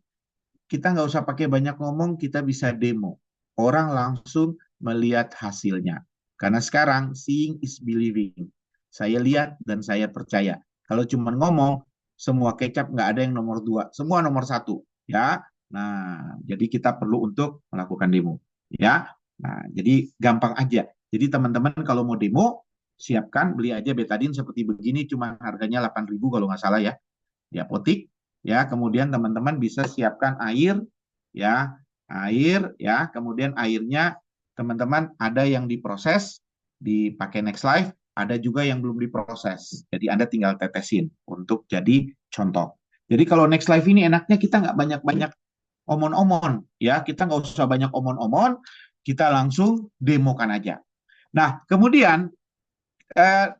kita nggak usah pakai banyak ngomong, kita bisa demo. Orang langsung melihat hasilnya. Karena sekarang seeing is believing. Saya lihat dan saya percaya. Kalau cuma ngomong, semua kecap nggak ada yang nomor dua, semua nomor satu. Ya, nah jadi kita perlu untuk melakukan demo. Ya, nah jadi gampang aja. Jadi teman-teman kalau mau demo, siapkan beli aja betadine seperti begini, cuma harganya 8.000 kalau nggak salah ya di apotik ya. Kemudian teman-teman bisa siapkan air ya, air ya. Kemudian airnya teman-teman ada yang diproses dipakai Next Life, ada juga yang belum diproses. Jadi Anda tinggal tetesin untuk jadi contoh. Jadi kalau Next Life ini enaknya kita nggak banyak-banyak omon-omon ya, kita nggak usah banyak omon-omon, kita langsung demokan aja. Nah, kemudian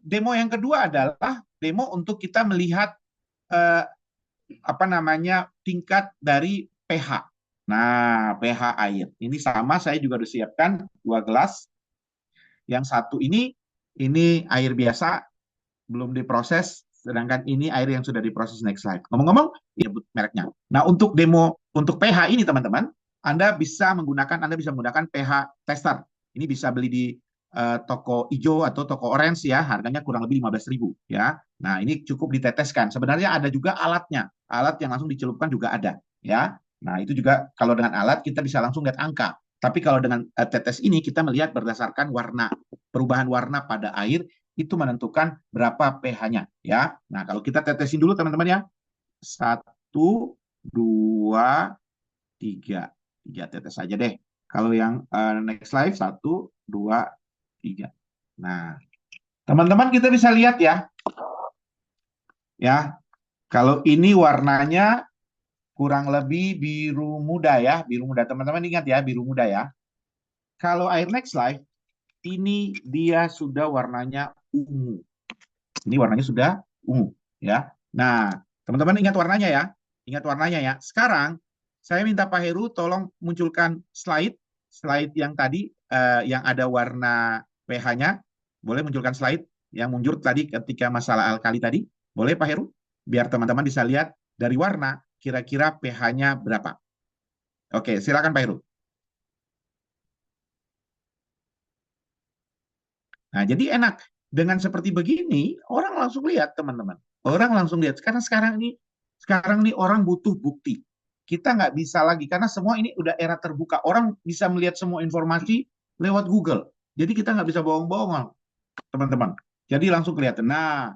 demo yang kedua adalah demo untuk kita melihat eh, apa namanya tingkat dari pH. Nah, pH air. Ini sama saya juga udah siapkan 2 gelas. Yang satu ini air biasa belum diproses, sedangkan ini air yang sudah diproses Next Life. Ngomong-ngomong, ya mereknya. Nah, untuk demo untuk pH ini teman-teman, Anda bisa menggunakan pH tester. Ini bisa beli di toko hijau atau toko orange ya, harganya kurang lebih 15.000 ya. Nah, ini cukup diteteskan. Sebenarnya ada juga alatnya. Alat yang langsung dicelupkan juga ada ya. Nah, itu juga kalau dengan alat kita bisa langsung lihat angka. Tapi kalau dengan tetes ini kita melihat berdasarkan warna, perubahan warna pada air itu menentukan berapa pH-nya ya. Nah, kalau kita tetesin dulu teman-teman ya. Satu, dua, tiga. Tiga tetes aja deh. Kalau yang Next Life, satu, dua, tiga. Nah, teman-teman kita bisa lihat ya. Ya, kalau ini warnanya kurang lebih biru muda ya. Biru muda, teman-teman ingat ya, biru muda ya. Kalau air Next Life, ini dia sudah warnanya ungu. Ini warnanya sudah ungu ya. Nah, teman-teman ingat warnanya ya. Ingat warnanya ya. Sekarang saya minta Pak Heru tolong munculkan slide yang tadi yang ada warna pH-nya. Boleh munculkan slide yang muncul tadi ketika masalah alkali tadi. Boleh Pak Heru? Biar teman-teman bisa lihat dari warna kira-kira pH-nya berapa. Oke, silakan Pak Heru. Nah, jadi enak. Dengan seperti begini, orang langsung lihat, teman-teman. Orang langsung lihat. Karena sekarang ini orang butuh bukti. Kita nggak bisa lagi, karena semua ini udah era terbuka. Orang bisa melihat semua informasi lewat Google. Jadi kita nggak bisa bohong-bohong, teman-teman. Jadi langsung kelihatan. Nah,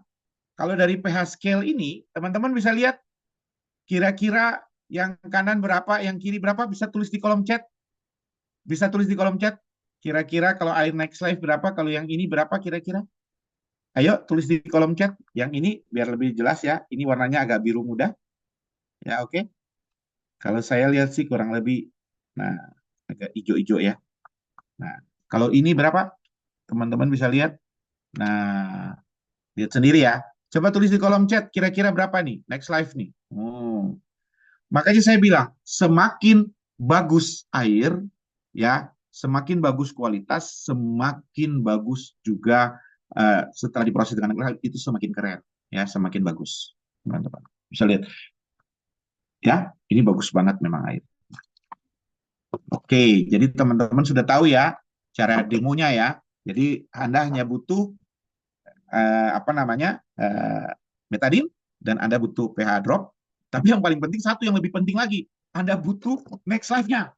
kalau dari pH scale ini, teman-teman bisa lihat kira-kira yang kanan berapa, yang kiri berapa, bisa tulis di kolom chat. Bisa tulis di kolom chat. Kira-kira kalau air next life berapa, kalau yang ini berapa kira-kira? Ayo tulis di kolom chat. Yang ini biar lebih jelas ya. Ini warnanya agak biru muda. Ya, oke. Kalau saya lihat sih kurang lebih, nah, agak hijau-hijau ya. Nah, kalau ini berapa? Teman-teman bisa lihat. Nah, lihat sendiri ya. Coba tulis di kolom chat, kira-kira berapa nih? Next live nih. Makanya saya bilang, semakin bagus air, ya, semakin bagus kualitas, semakin bagus juga setelah diproses dengan air, itu semakin keren, ya, semakin bagus, teman-teman. Bisa lihat, ya, ini bagus banget memang air. Oke, jadi teman-teman sudah tahu ya cara demonya ya. Jadi Anda hanya butuh apa namanya betadine dan Anda butuh pH drop. Tapi yang paling penting satu yang lebih penting lagi, Anda butuh next life-nya.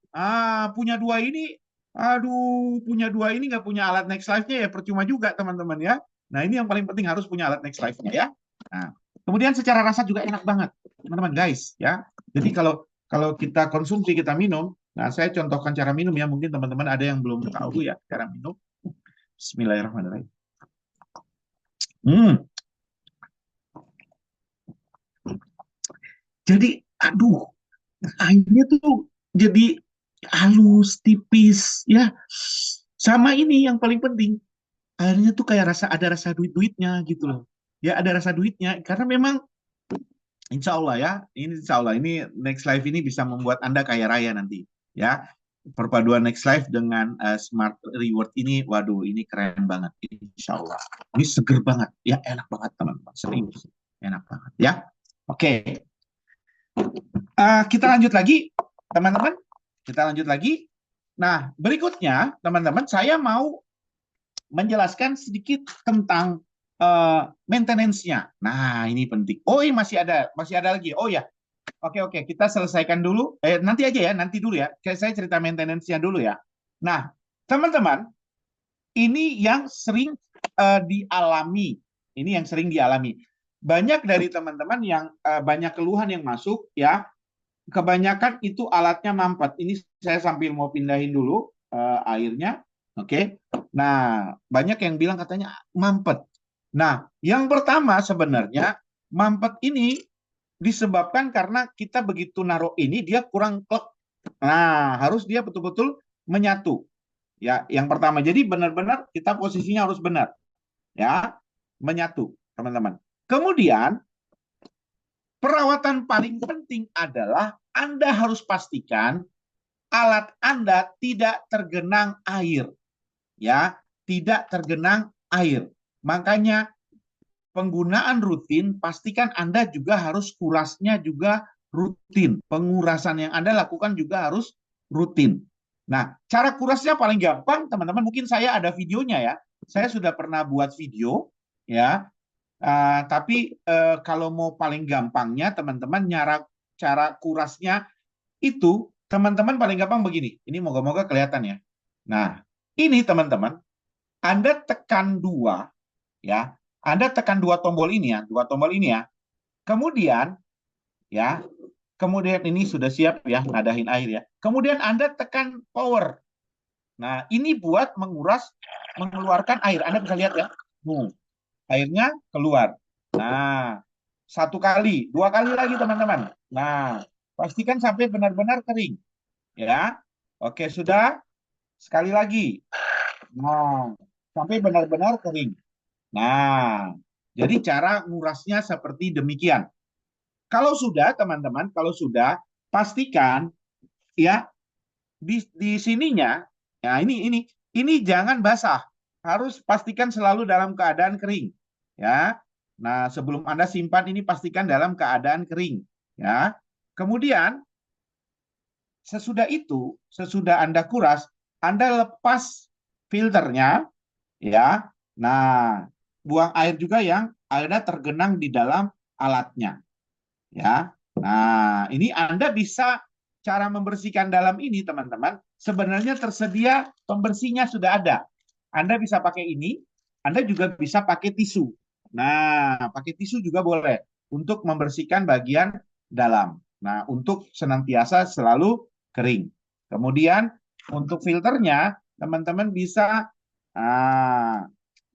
Punya dua ini, aduh, punya dua ini nggak punya alat next life-nya ya percuma juga teman-teman ya. Nah ini yang paling penting harus punya alat next life-nya ya. Nah, kemudian secara rasa juga enak banget teman-teman guys ya. Jadi kalau kalau kita konsumsi kita minum, nah saya contohkan cara minum ya. Mungkin teman-teman ada yang belum tahu ya cara minum. Bismillahirrahmanirrahim. Hmm, jadi aduh airnya tuh jadi halus, tipis, ya. Sama ini yang paling penting, airnya tuh kayak ada rasa duit-duitnya gitu loh. Ya ada rasa duitnya, karena memang insya Allah ya, ini insya Allah ini Next Life ini bisa membuat Anda kaya raya nanti. Ya, perpaduan Next Life dengan Smart Reward ini, waduh ini keren banget, insya Allah. Ini seger banget, ya enak banget teman-teman, serius, enak banget ya. Oke, kita lanjut lagi, teman-teman. Kita lanjut lagi. Nah, berikutnya, teman-teman, saya mau menjelaskan sedikit tentang maintenance-nya. Nah, ini penting. Oh, ini masih ada lagi. Oh ya, oke oke, kita selesaikan dulu. Nanti aja ya, nanti dulu ya. Saya cerita maintenance-nya dulu ya. Nah, teman-teman, ini yang sering dialami. Ini yang sering dialami. Banyak dari teman-teman yang banyak keluhan yang masuk ya, kebanyakan itu alatnya mampet. Ini saya sambil mau pindahin dulu airnya. Oke. Nah, banyak yang bilang katanya mampet. Nah, yang pertama sebenarnya mampet ini disebabkan karena kita begitu naruh ini dia kurang klek. Nah, harus dia betul-betul menyatu. Ya, yang pertama. Jadi benar-benar kita posisinya harus benar. Ya, menyatu, teman-teman. Kemudian perawatan paling penting adalah Anda harus pastikan alat Anda tidak tergenang air, ya, tidak tergenang air. Makanya penggunaan rutin, pastikan Anda juga harus kurasnya juga rutin. Pengurasan yang Anda lakukan juga harus rutin. Nah, cara kurasnya paling gampang, teman-teman, mungkin saya ada videonya ya. Saya sudah pernah buat video, ya. Tapi kalau mau paling gampangnya, teman-teman, cara kurasnya itu teman-teman paling gampang begini. Ini moga-moga kelihatan ya. Nah, ini teman-teman, Anda tekan dua, ya. Anda tekan dua tombol ini ya, dua tombol ini ya. Kemudian, ya, kemudian ini sudah siap ya, ngadahin air ya. Kemudian Anda tekan power. Nah, ini buat mengeluarkan air. Anda bisa lihat ya. Airnya keluar. Nah, satu kali, dua kali lagi teman-teman. Nah, pastikan sampai benar-benar kering. Ya, oke sudah. Sekali lagi. Nah, sampai benar-benar kering. Nah, jadi cara ngurasnya seperti demikian. Kalau sudah, teman-teman, kalau sudah, pastikan ya di sininya, ya ini jangan basah. Harus pastikan selalu dalam keadaan kering. Ya. Nah, sebelum Anda simpan ini pastikan dalam keadaan kering. Ya. Kemudian sesudah Anda kuras, Anda lepas filternya, ya. Nah, buang air juga yang airnya tergenang di dalam alatnya, ya. Nah, ini Anda bisa cara membersihkan dalam ini, teman-teman. Sebenarnya tersedia pembersihnya sudah ada. Anda bisa pakai ini, Anda juga bisa pakai tisu. Nah, pakai tisu juga boleh untuk membersihkan bagian dalam. Nah, untuk senantiasa selalu kering. Kemudian untuk filternya, teman-teman bisa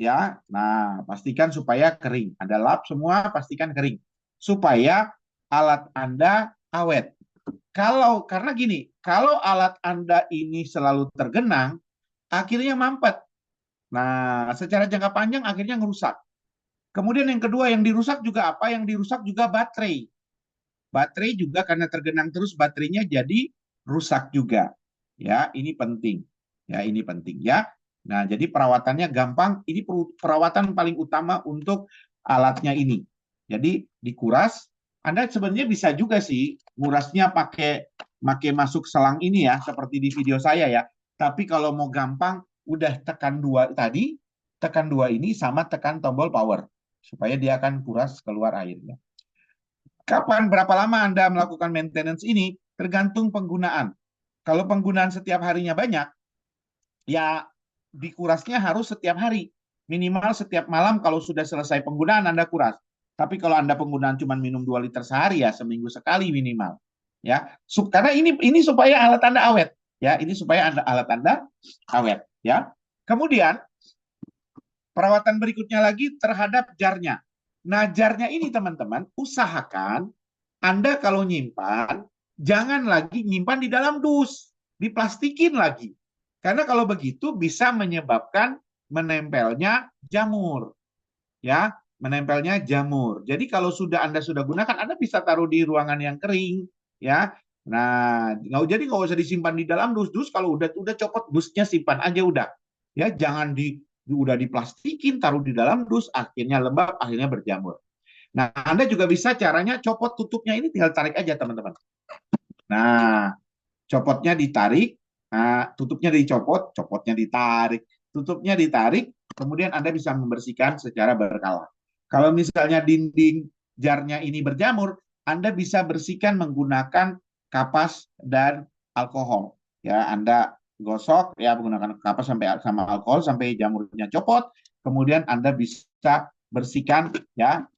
ya. Nah, pastikan supaya kering. Ada lap semua, pastikan kering supaya alat Anda awet. Karena gini, kalau alat Anda ini selalu tergenang, akhirnya mampet. Nah, secara jangka panjang akhirnya ngerusak. Kemudian yang kedua yang dirusak juga apa? Yang dirusak juga baterai. Baterai juga karena tergenang terus baterainya jadi rusak juga. Ya, ini penting. Ya, ini penting ya. Nah, jadi perawatannya gampang. Ini perawatan paling utama untuk alatnya ini. Jadi dikuras. Anda sebenarnya bisa juga sih ngurasnya pakai masuk selang ini ya, seperti di video saya ya. Tapi kalau mau gampang, udah tekan dua tadi, tekan dua ini sama tekan tombol power supaya dia akan kuras keluar airnya. Kapan, berapa lama Anda melakukan maintenance ini? Tergantung penggunaan. Kalau penggunaan setiap harinya banyak, ya dikurasnya harus setiap hari. Minimal setiap malam kalau sudah selesai penggunaan Anda kuras. Tapi kalau Anda penggunaan cuma minum 2 liter sehari ya, seminggu sekali minimal. Ya, karena ini supaya alat Anda awet. Ya, ini supaya alat Anda awet. Ya. Kemudian perawatan berikutnya lagi terhadap jarnya. Nah, jarnya ini teman-teman, usahakan Anda kalau nyimpan, jangan lagi nyimpan di dalam dus, diplastikin lagi. Karena kalau begitu bisa menyebabkan menempelnya jamur, ya, menempelnya jamur. Jadi kalau Anda sudah gunakan, Anda bisa taruh di ruangan yang kering, ya. Nah, nggak usah disimpan di dalam dus kalau udah copot dusnya simpan aja udah, ya, jangan udah diplastikin taruh di dalam dus akhirnya lembab akhirnya berjamur. Nah, Anda juga bisa caranya copot tutupnya ini tinggal tarik aja teman-teman. Nah, copotnya ditarik, nah, tutupnya dicopot, copotnya ditarik, tutupnya ditarik, kemudian Anda bisa membersihkan secara berkala. Kalau misalnya dinding jarnya ini berjamur, Anda bisa bersihkan menggunakan kapas dan alkohol. Ya, Anda gosok ya menggunakan kapas sama alkohol sampai jamurnya copot, kemudian Anda bisa bersihkan ya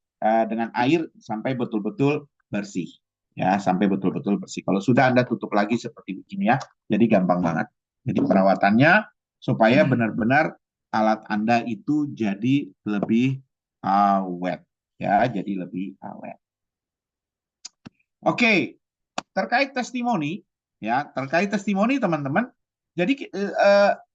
dengan air sampai betul-betul bersih ya sampai betul-betul bersih. Kalau sudah Anda tutup lagi seperti begini ya, jadi gampang banget. Jadi perawatannya supaya benar-benar alat Anda itu jadi lebih awet ya, jadi lebih awet. Oke, terkait testimoni teman-teman. Jadi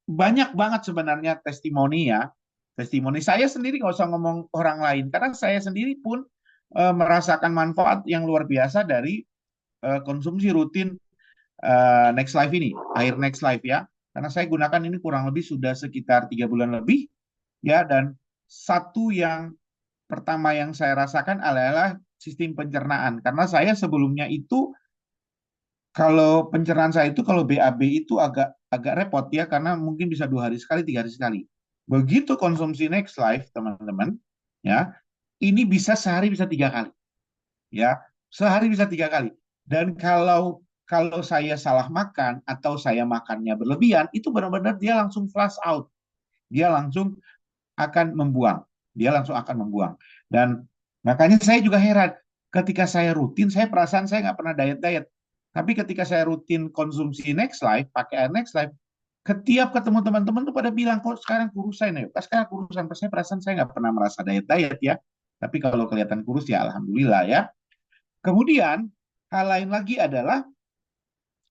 banyak banget sebenarnya testimoni ya. Testimoni saya sendiri nggak usah ngomong orang lain karena saya sendiri pun merasakan manfaat yang luar biasa dari konsumsi rutin Next Life ini, air Next Life ya. Karena saya gunakan ini kurang lebih sudah sekitar 3 bulan lebih ya. Dan satu yang pertama yang saya rasakan adalah sistem pencernaan. Karena saya sebelumnya itu kalau pencernaan saya itu kalau BAB itu agak agak repot ya karena mungkin bisa 2 hari sekali, 3 hari sekali. Begitu konsumsi Next Life teman-teman ya, ini bisa sehari bisa 3 kali ya, sehari bisa 3 kali. Dan kalau kalau saya salah makan atau saya makannya berlebihan, itu benar-benar dia langsung flush out, dia langsung akan membuang, dia langsung akan membuang. Dan makanya saya juga heran, ketika saya rutin, saya perasaan saya nggak pernah diet-diet. Tapi ketika saya rutin konsumsi Next Life, pakai Air Next Life, ketiap ketemu teman-teman tuh pada bilang, kok sekarang kurusan ya? Pas sekarang kurusan, pas saya perasaan saya nggak pernah merasa diet-diet ya. Tapi kalau kelihatan kurus ya Alhamdulillah ya. Kemudian hal lain lagi adalah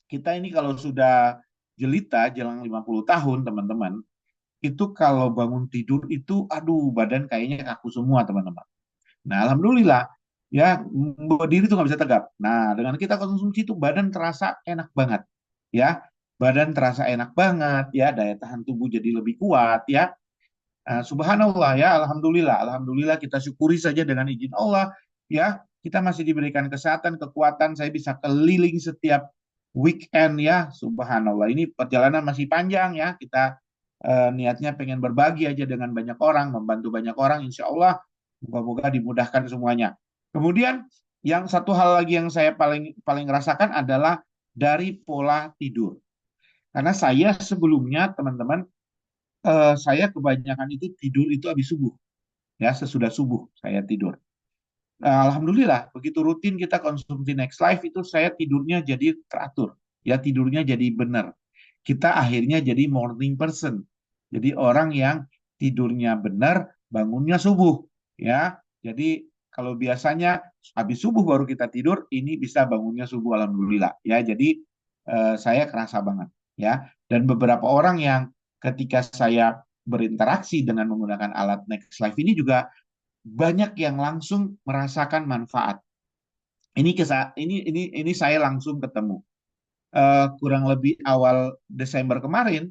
kita ini kalau sudah jelita jelang 50 tahun teman-teman, itu kalau bangun tidur itu aduh badan kayaknya kaku semua teman-teman. Nah alhamdulillah ya berdiri itu nggak bisa tegap. Nah dengan kita konsumsi itu badan terasa enak banget ya, badan terasa enak banget ya, daya tahan tubuh jadi lebih kuat ya. Subhanallah ya, alhamdulillah kita syukuri saja dengan izin Allah ya, kita masih diberikan kesehatan, kekuatan, saya bisa keliling setiap weekend ya, subhanallah. Ini perjalanan masih panjang ya, kita niatnya pengen berbagi aja dengan banyak orang, membantu banyak orang, insya Allah moga-moga dimudahkan semuanya. Kemudian yang satu hal lagi yang saya paling paling rasakan adalah dari pola tidur. Karena saya sebelumnya teman-teman, saya kebanyakan itu tidur itu habis subuh, ya sesudah subuh saya tidur. Alhamdulillah, begitu rutin kita konsumsi Next Life itu saya tidurnya jadi teratur, ya tidurnya jadi benar. Kita akhirnya jadi morning person, jadi orang yang tidurnya benar, bangunnya subuh, ya. Jadi kalau biasanya habis subuh baru kita tidur, ini bisa bangunnya subuh, alhamdulillah, ya. Jadi saya kerasa banget, ya. Dan beberapa orang yang ketika saya berinteraksi dengan menggunakan alat Next Life ini juga banyak yang langsung merasakan manfaat. Ini saya langsung ketemu. Kurang lebih awal Desember kemarin,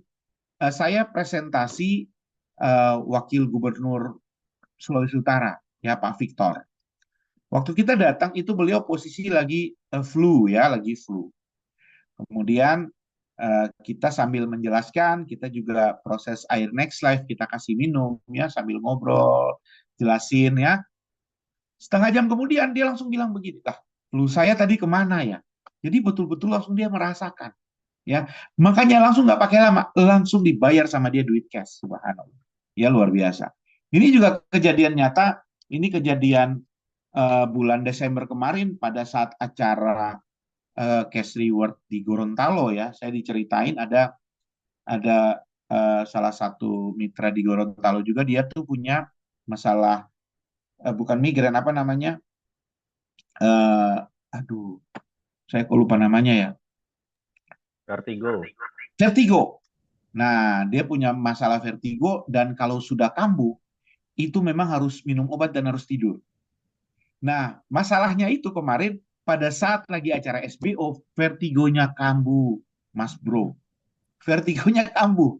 saya presentasi Wakil Gubernur Sulawesi Utara, ya Pak Victor. Waktu kita datang itu beliau posisi lagi flu, ya, lagi flu. Kemudian kita sambil menjelaskan, kita juga proses air Next Life kita kasih minum, ya, sambil ngobrol, jelasin, ya. Setengah jam kemudian dia langsung bilang begini, lah, flu saya tadi kemana ya? Jadi betul-betul langsung dia merasakan, ya. Makanya langsung nggak pakai lama, langsung dibayar sama dia duit cash, subhanallah. Ya luar biasa. Ini juga kejadian nyata, ini kejadian bulan Desember kemarin pada saat acara cash reward di Gorontalo, ya. Saya diceritain ada salah satu mitra di Gorontalo juga, dia tuh punya masalah bukan migrain, apa namanya? eh Aduh, saya kok lupa namanya ya. Vertigo. Vertigo. Nah, dia punya masalah vertigo dan kalau sudah kambuh, itu memang harus minum obat dan harus tidur. Nah, masalahnya itu kemarin pada saat lagi acara SBO, vertigonya kambuh, Mas Bro. Vertigonya kambuh.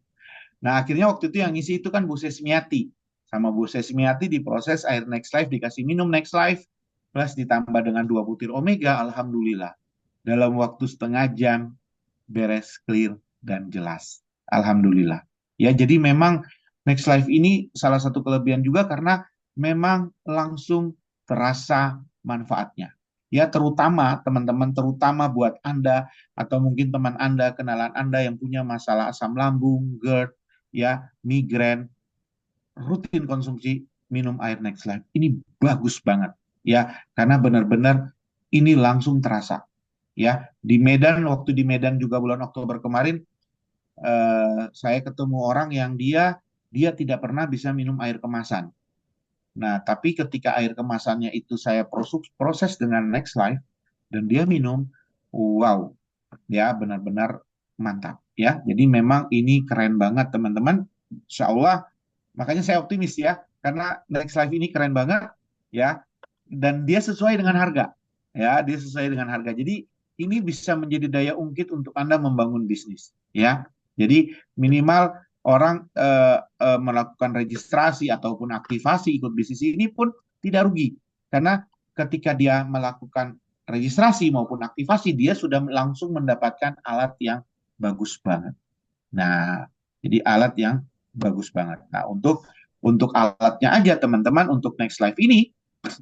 Nah, akhirnya waktu itu yang ngisi itu kan Bu Sesmiati. Sama Bu Sesmiati diproses air Next Life, dikasih minum Next Life, plus ditambah dengan 2 butir omega, alhamdulillah. Dalam waktu setengah jam, beres, clear, dan jelas. Alhamdulillah. Ya, jadi memang Next Life ini salah satu kelebihan juga karena memang langsung terasa manfaatnya. Ya, terutama teman-teman, terutama buat Anda atau mungkin teman Anda, kenalan Anda yang punya masalah asam lambung, GERD, ya, migrain, rutin konsumsi minum air Next Life. Ini bagus banget, ya, karena benar-benar ini langsung terasa. Ya, di Medan, waktu di Medan juga bulan Oktober kemarin, saya ketemu orang yang dia tidak pernah bisa minum air kemasan. Nah, tapi ketika air kemasannya itu saya proses dengan Next Life dan dia minum, wow, ya benar-benar mantap, ya. Jadi memang ini keren banget teman-teman. Insya Allah, makanya saya optimis, ya, karena Next Life ini keren banget, ya, dan dia sesuai dengan harga, ya, dia sesuai dengan harga. Jadi ini bisa menjadi daya ungkit untuk Anda membangun bisnis, ya. Jadi minimal orang melakukan registrasi ataupun aktivasi ikut bisnis ini pun tidak rugi, karena ketika dia melakukan registrasi maupun aktivasi, dia sudah langsung mendapatkan alat yang bagus banget. Nah, jadi alat yang bagus banget. Nah, untuk alatnya aja teman-teman, untuk Next Life ini,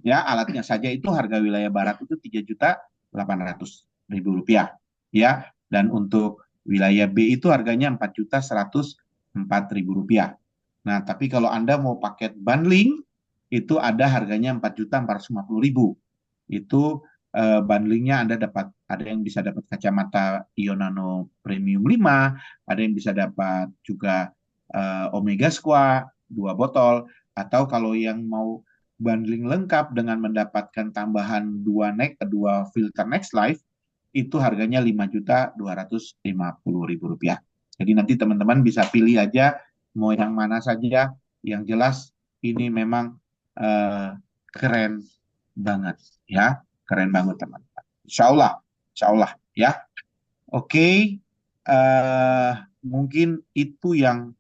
ya, alatnya saja itu harga wilayah barat itu 3.800.000 rupiah, ya. Dan untuk wilayah B itu harganya 4.104.000 rupiah. Nah, tapi kalau Anda mau paket bundling, itu ada harganya 4.450.000. Itu bundlingnya Anda dapat, ada yang bisa dapat kacamata Ionano Premium 5, ada yang bisa dapat juga Omega Squad 2 botol, atau kalau yang mau bundling lengkap dengan mendapatkan tambahan 2 filter Next Life, itu harganya 5.250.000 rupiah. Jadi nanti teman-teman bisa pilih aja mau yang mana saja. Yang jelas ini memang keren banget, ya, keren banget teman-teman. Insya Allah, ya. Oke, mungkin itu yang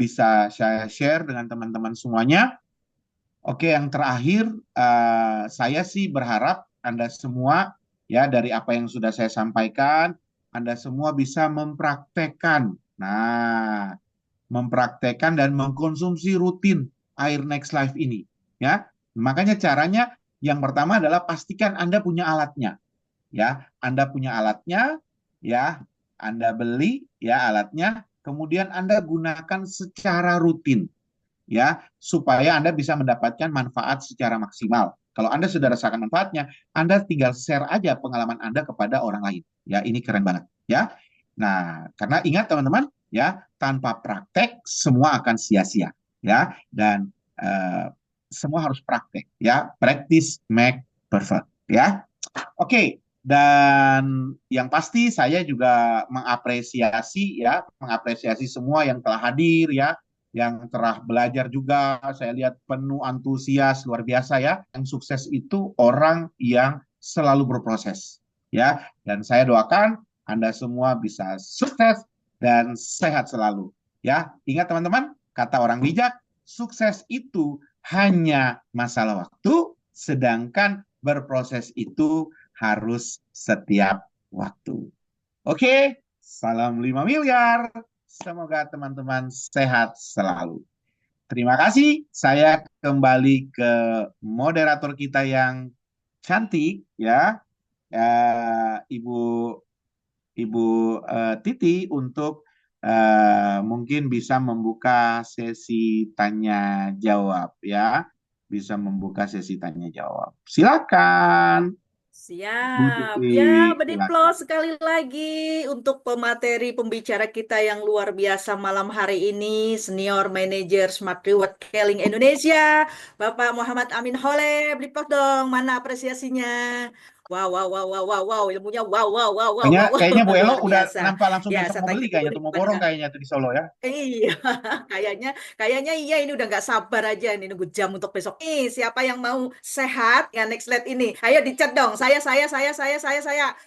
bisa saya share dengan teman-teman semuanya. Oke, yang terakhir, saya sih berharap Anda semua, ya, dari apa yang sudah saya sampaikan, Anda semua bisa mempraktekkan. Nah, mempraktekkan dan mengkonsumsi rutin air Next Life ini. Ya, makanya caranya yang pertama adalah pastikan Anda punya alatnya. Ya, Anda punya alatnya, ya, Anda beli ya alatnya, kemudian Anda gunakan secara rutin, ya, supaya Anda bisa mendapatkan manfaat secara maksimal. Kalau Anda sudah rasakan manfaatnya, Anda tinggal share aja pengalaman Anda kepada orang lain. Ya, ini keren banget, ya. Nah, karena ingat teman-teman, ya, tanpa praktek semua akan sia-sia, ya, dan semua harus praktek, ya. Practice make perfect, ya. Oke, dan yang pasti saya juga mengapresiasi semua yang telah hadir ya, yang telah belajar juga. Saya lihat penuh antusias luar biasa ya. Yang sukses itu orang yang selalu berproses ya. Dan saya doakan Anda semua bisa sukses dan sehat selalu ya. Ingat teman-teman, kata orang bijak, sukses itu hanya masalah waktu, sedangkan berproses itu harus setiap waktu. Oke, salam 5 miliar. Semoga teman-teman sehat selalu. Terima kasih. Saya kembali ke moderator kita yang cantik ya, Ibu Titi untuk mungkin bisa membuka sesi tanya jawab ya. Bisa membuka sesi tanya jawab. Silakan. Bu Siap. Titi, Ya, silakan. berdiplos sekali lagi untuk pemateri pembicara kita yang luar biasa malam hari ini, Senior Manager Smart Reward Kelling Indonesia, Bapak Muhammad Amin Holeh. Berdiplos dong, mana apresiasinya? Wow, wow, wow, wow, wow, wow, ilmunya wow, wow, wow, wow, Kayaknya, wow, wow, kayaknya Bu Elo luar udah biasa. nampak langsung Ya, besok saya mau tanya beli dulu kayaknya nih tuh, mau kepada. borong kayaknya tuh di Solo ya. Iya, kayaknya iya ini udah nggak sabar aja ini nunggu jam untuk besok. Siapa yang mau sehat ya next slide ini? Ayo dicat dong. Saya.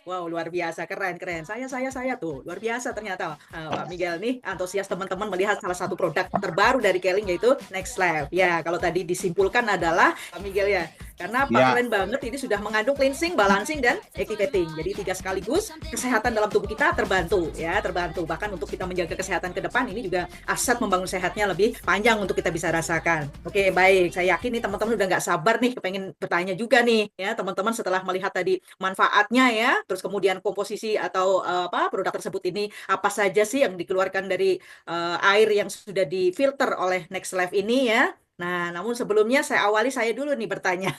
Wow, luar biasa, keren, keren. Saya tuh luar biasa ternyata. Pak Miguel nih antusias teman-teman melihat salah satu produk terbaru dari Keling yaitu Next Life. Ya, kalau tadi disimpulkan adalah Pak Miguel ya. Karena apa Ya, keren banget ini sudah mengandung cleansing, balancing dan activating. Jadi tiga sekaligus kesehatan dalam tubuh kita terbantu ya, terbantu. Bahkan untuk kita menjaga kesehatan ke depan ini juga aset membangun sehatnya lebih panjang untuk kita bisa rasakan. Oke, baik. Saya yakin nih teman-teman udah nggak sabar nih pengen bertanya juga nih ya teman-teman setelah melihat tadi manfaatnya ya, terus kemudian komposisi atau apa produk tersebut ini apa saja sih yang dikeluarkan dari air yang sudah difilter oleh Next Life ini ya. Nah, namun sebelumnya saya awali saya dulu nih bertanya.